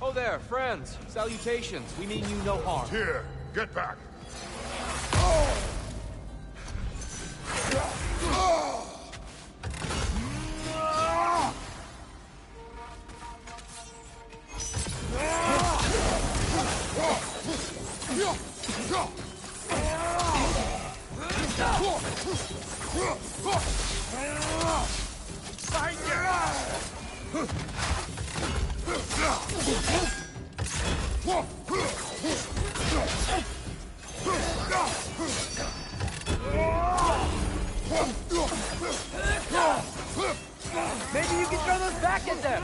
Oh there, friends. Salutations. We mean you no harm. Here, get back. Maybe you can throw those back at them!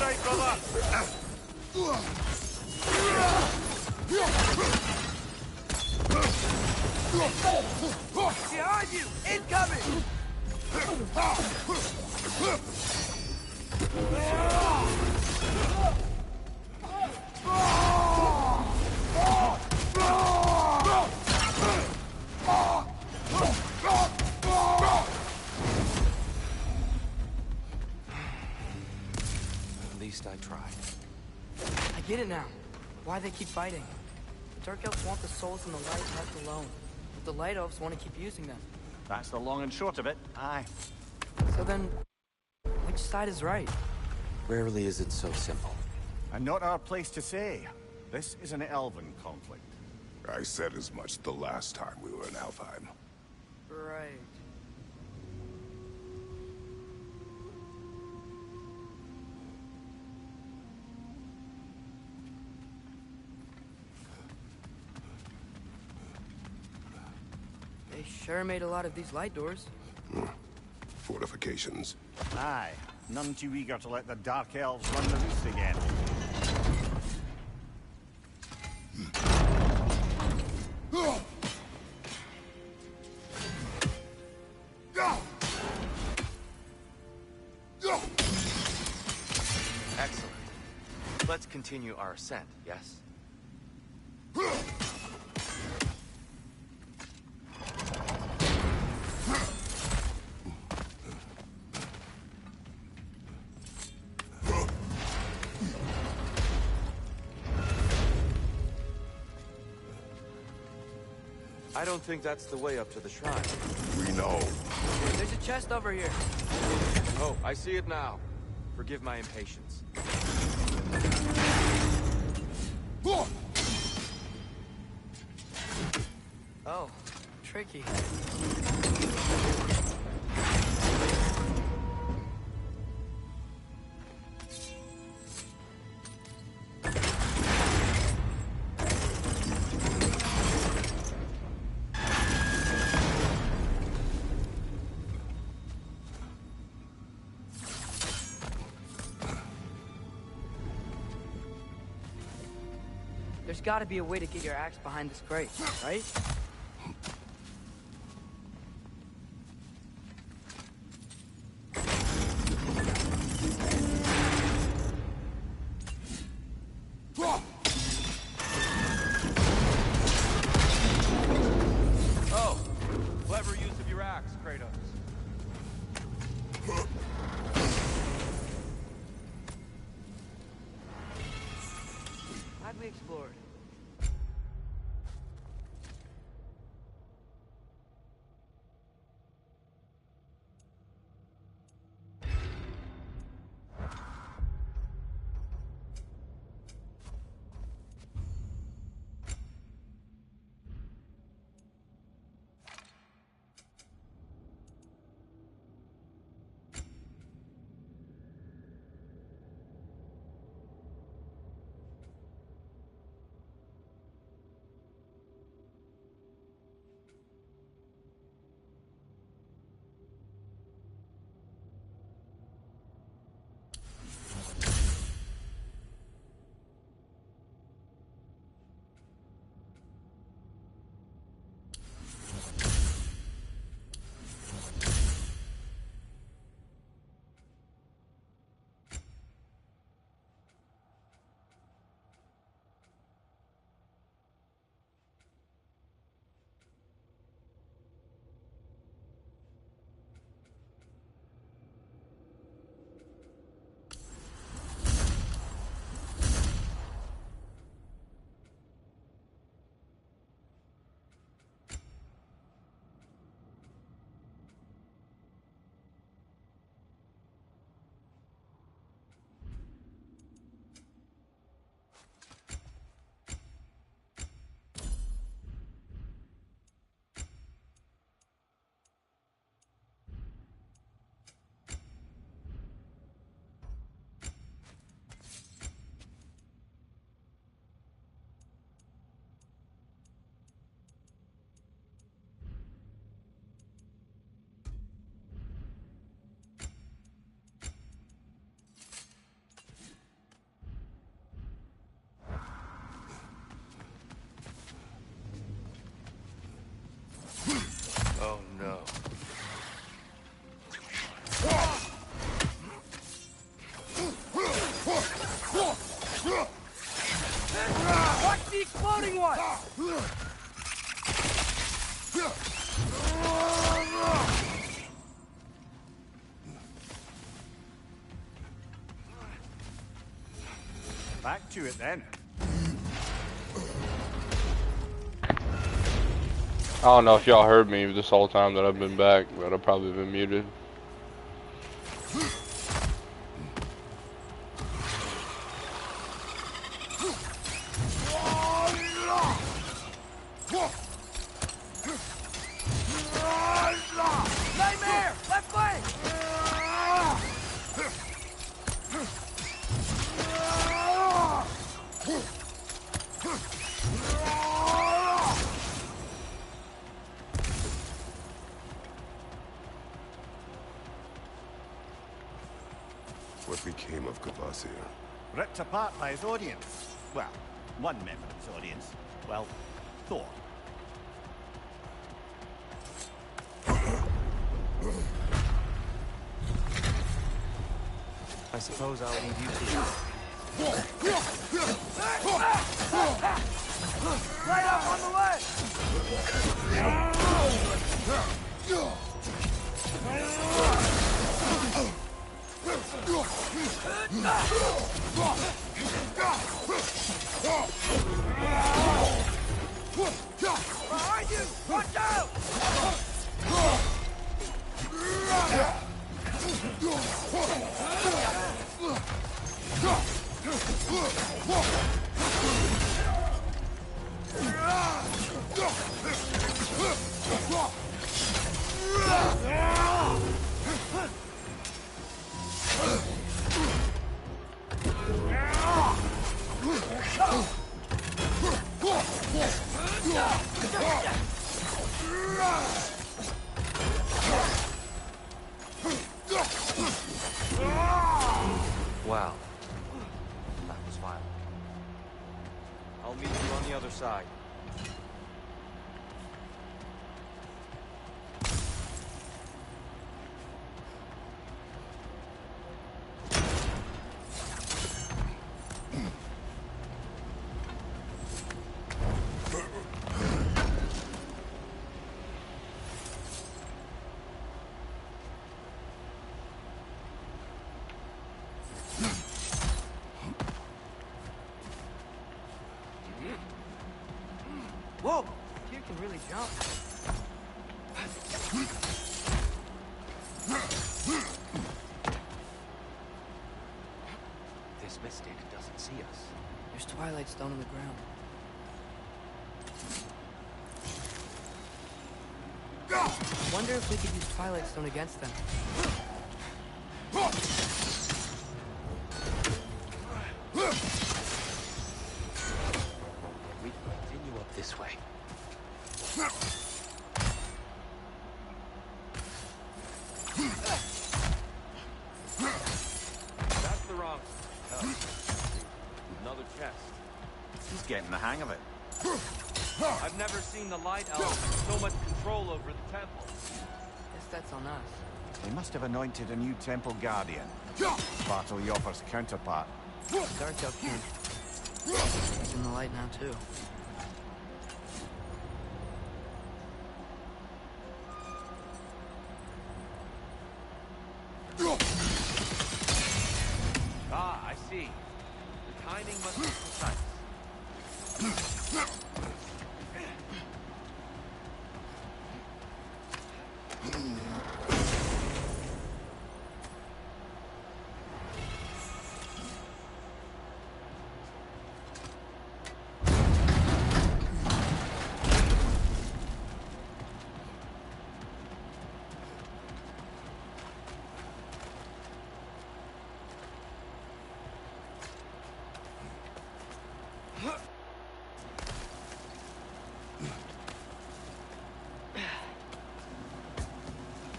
Right, brother! Behind you! Incoming! At least I tried. I get it now. Why they keep fighting. The Dark Elves want the souls in the light left alone. But the Light Elves want to keep using them. That's the long and short of it, aye. So then, which side is right? Rarely is it so simple. And not our place to say. This is an elven conflict. I said as much the last time we were in Alfheim. Right. They sure made a lot of these light doors. Fortifications. Aye. None too eager to let the Dark Elves run the roost again. Excellent. Let's continue our ascent, yes? I don't think that's the way up to the shrine. We know. There's a chest over here. Oh, I see it now. Forgive my impatience. Oh, tricky. There's gotta be a way to get your axe behind this crate, right? Oh, clever use of your axe, Kratos. Glad we explored. Oh no. Watch the exploding one! Back to it then. I don't know if y'all heard me this whole time that I've been back, but I've probably been muted. Nightmare! Left flank! What became of Kvasir? Ripped apart by his audience. Well, one member of his audience. Well, Thor. I suppose I'll leave you to it. Right up on the leg! Behind you! Watch out! Wow. That was violent. I'll meet you on the other side. Whoa! You can really jump. This mystic doesn't see us. There's Twilight Stone on the ground. Wonder if we could use Twilight Stone against them. We can continue up this way. That's the wrong. Another chest. He's getting the hang of it. I've never seen the Light Elves with so much control over the temple. Guess that's on us. They must have anointed a new temple guardian. Battle Yoffer's counterpart. Darko King. He's in the light now, too. Ah, I see. The timing must be precise.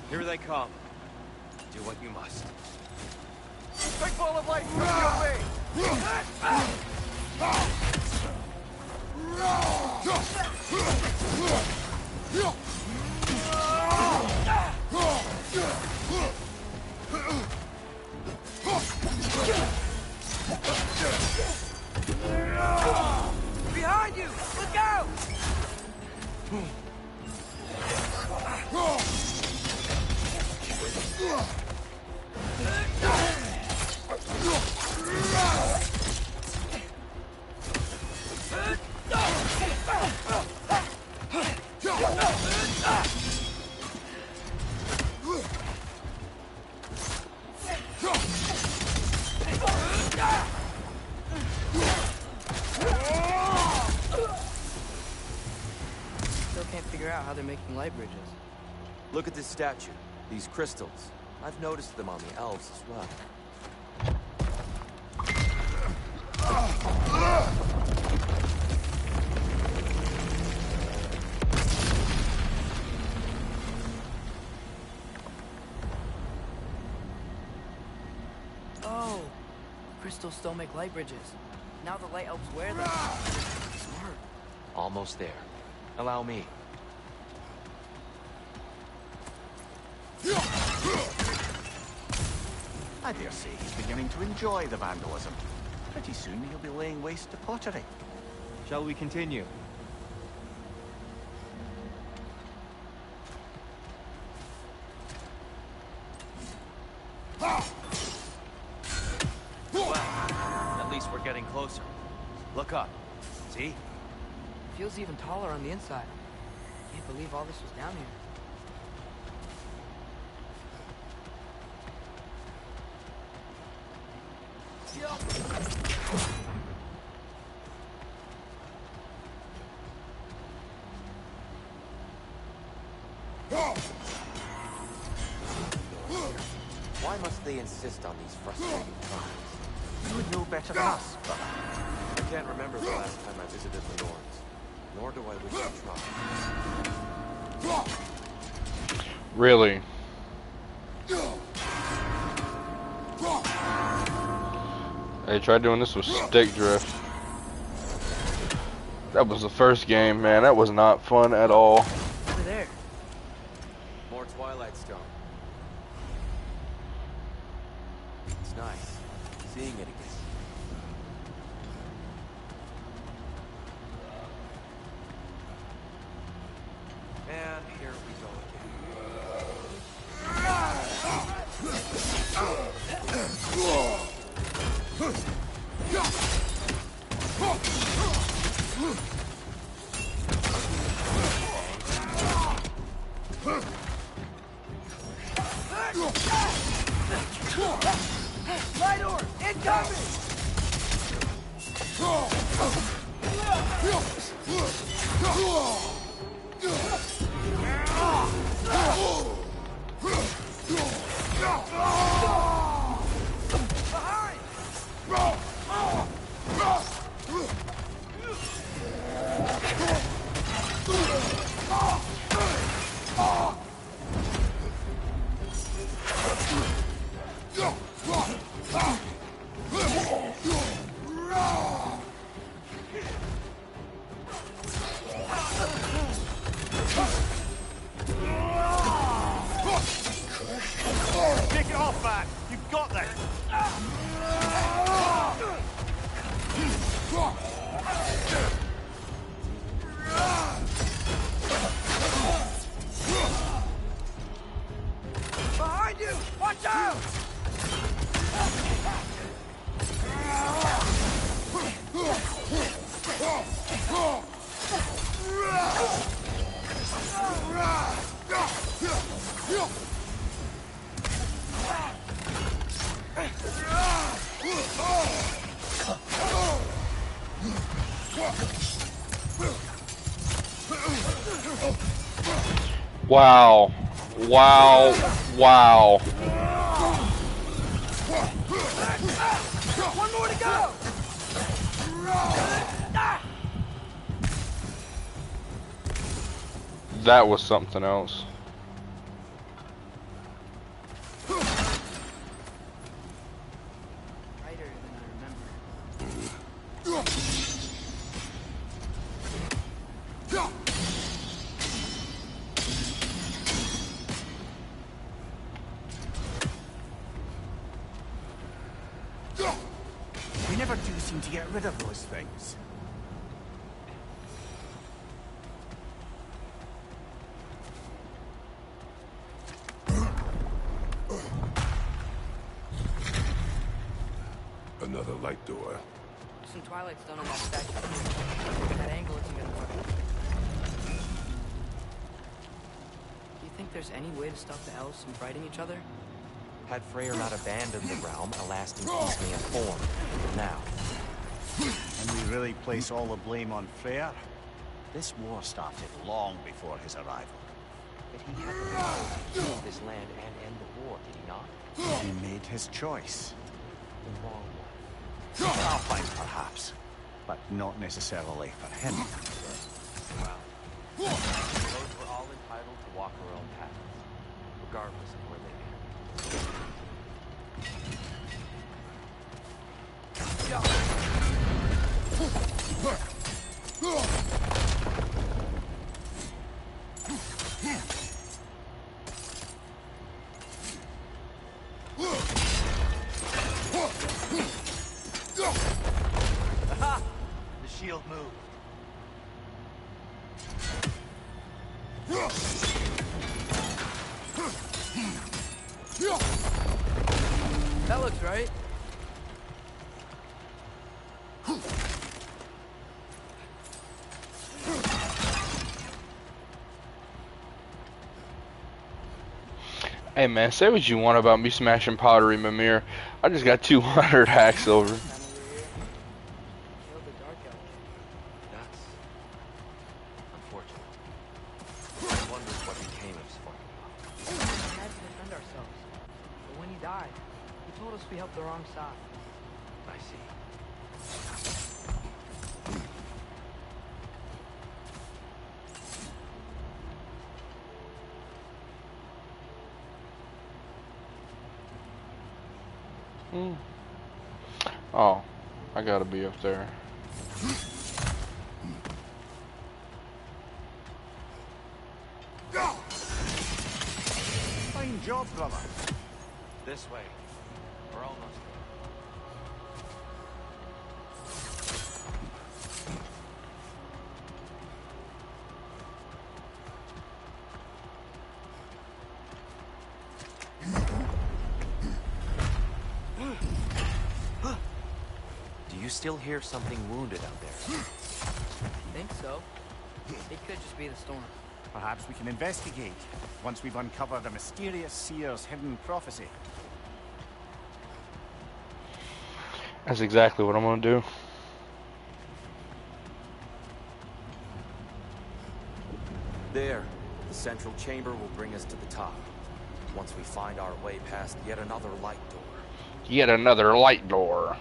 Here they come. Do what you must. Big ball of light coming your way! making light bridges. Look at this statue. These crystals. I've noticed them on the elves as well. Oh, crystals still make light bridges. Now the light elves wear them. Smart. Almost there. Allow me. I dare say he's beginning to enjoy the vandalism. Pretty soon he'll be laying waste to pottery. Shall we continue? Well, at least we're getting closer. Look up. See? Feels even taller on the inside. Can't believe all this was down here. Why must they insist on these frustrating times? You would know better than us, but I can't remember the last time I visited the Norns. Nor do I wish to try. Really? Hey, try doing this with stick drift. That was the first game, man. That was not fun at all. Over there. More Twilight Stone. It's nice seeing it again. And here we go Right door! Incoming! take it off, man. You've got this. Behind you! Watch out! Wow. Wow. Wow. One more to go! That was something else. Brighter than I remember. We never do seem to get rid of those things. Another light door. Some Twilight Stone on that statue. That angle isn't gonna work. Do you think there's any way to stop the elves from fighting each other? Had Freyr not abandoned the realm, a lasting peace may have formed. Now, And we really place all the blame on Freyr? This war started long before his arrival. that he had the power to use this land and end the war, did he not? He made his choice. The wrong one. Alpine, perhaps, but not necessarily for him. Well, those were all entitled to walk their own paths, regardless of where they end. Aha! The shield moved. That looks right. Hey man, say what you want about me smashing pottery, Mimir. I just got 200 hacks over. That's unfortunate. I wondered what became of Spartan. We had to defend ourselves. But when he died, he told us we helped the wrong side. I see. Oh, I gotta be up there. Fine job, brother. This way. We're almost there. Do you still hear something wounded out there? I think so. It could just be the storm. Perhaps we can investigate once we've uncovered a mysterious seer's hidden prophecy. That's exactly what I'm gonna do. There. The central chamber will bring us to the top. Once we find our way past yet another light door. Yet another light door.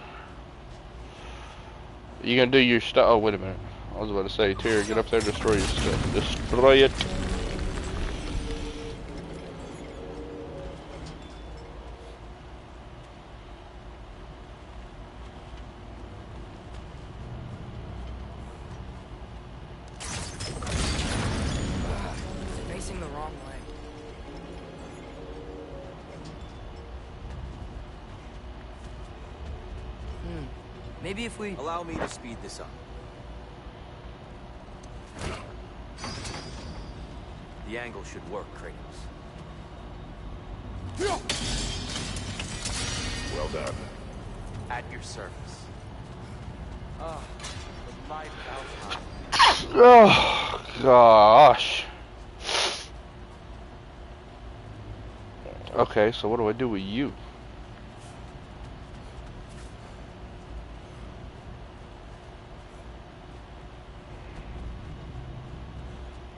You gonna do your stuff? Oh, wait a minute. I was about to say, Tyr, get up there, destroy your stuff. Destroy it. Facing the wrong way. Maybe if we... Allow me to speed this up. The angle should work, Kratos. Well done. At your service. Ah, the light outside. Oh, gosh. Okay, so what do I do with you?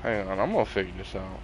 Hang on, I'm gonna figure this out.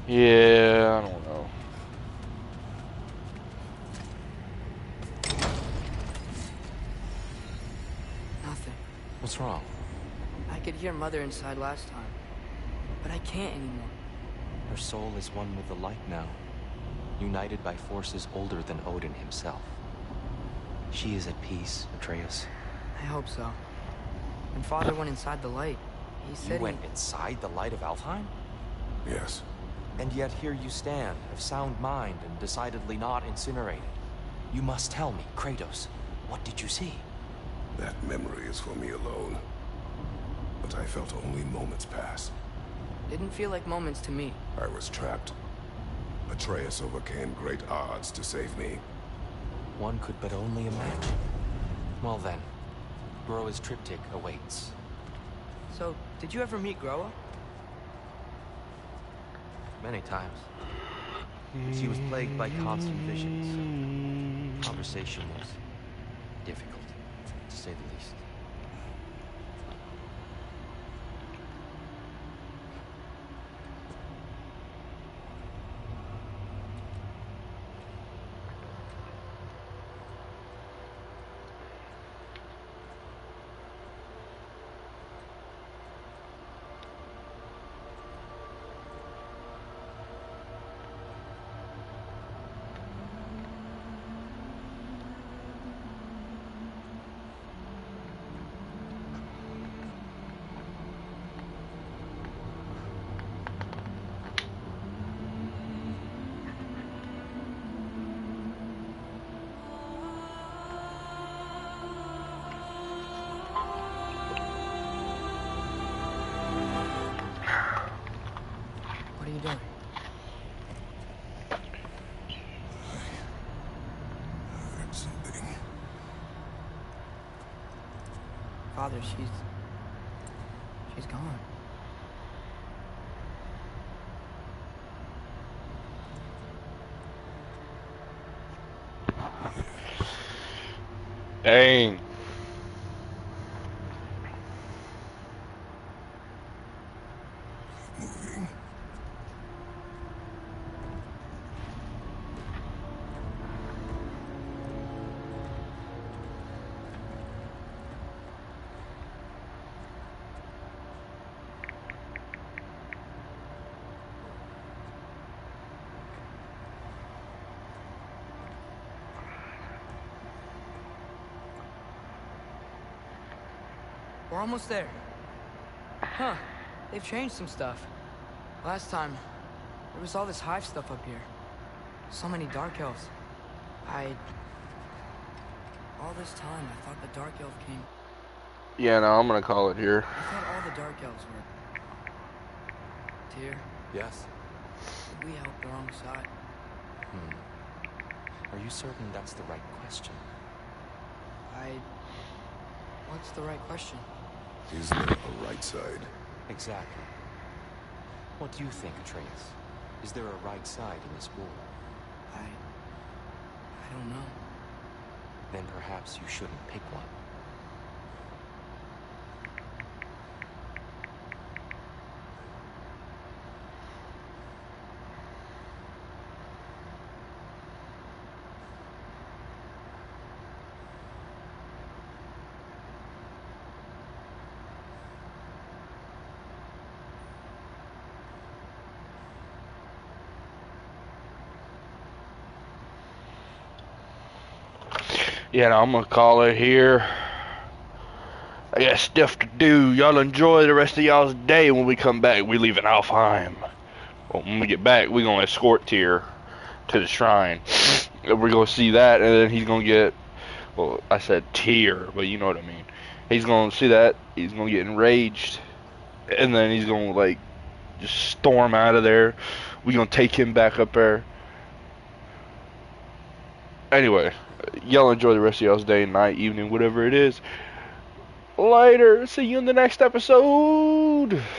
Yeah, I don't know. Nothing. What's wrong? I could hear Mother inside last time, but I can't anymore. Her soul is one with the light now, united by forces older than Odin himself. She is at peace, Atreus. I hope so. When Father went inside the light, he You said went inside the light of Alfheim? Yes. And yet here you stand, of sound mind and decidedly not incinerated. You must tell me, Kratos, what did you see? That memory is for me alone. But I felt only moments pass. Didn't feel like moments to me. I was trapped. Atreus overcame great odds to save me. One could but only imagine. Well then, Groa's triptych awaits. So, did you ever meet Groa? Many times. She was plagued by constant visions. Conversation was difficult, to say the least. What are you doing? Heard something. Father, she's gone. Dang. Moving. We're almost there. Huh. They've changed some stuff. Last time, there was all this hive stuff up here. So many Dark Elves. All this time, I thought the Dark Elf came... Yeah, no, I'm gonna call it here. I thought all the Dark Elves were... Tyr, Yes? did we help alongside? Are you certain that's the right question? What's the right question? Is there a right side? Exactly. What do you think, Atreus? Is there a right side in this war? I don't know. Then perhaps you shouldn't pick one. Yeah, no, I'm gonna call it here. I got stuff to do. Y'all enjoy the rest of y'all's day. When we come back, we leave in Alfheim. Well, when we get back, we gonna escort Tyr to the shrine. And we're gonna see that, and then he's gonna get... Well, I said Tyr, but you know what I mean. He's gonna see that. He's gonna get enraged. And then he's gonna, like, just storm out of there. We gonna take him back up there. Anyway, y'all enjoy the rest of y'all's day, night, evening, whatever it is. Later. See you in the next episode.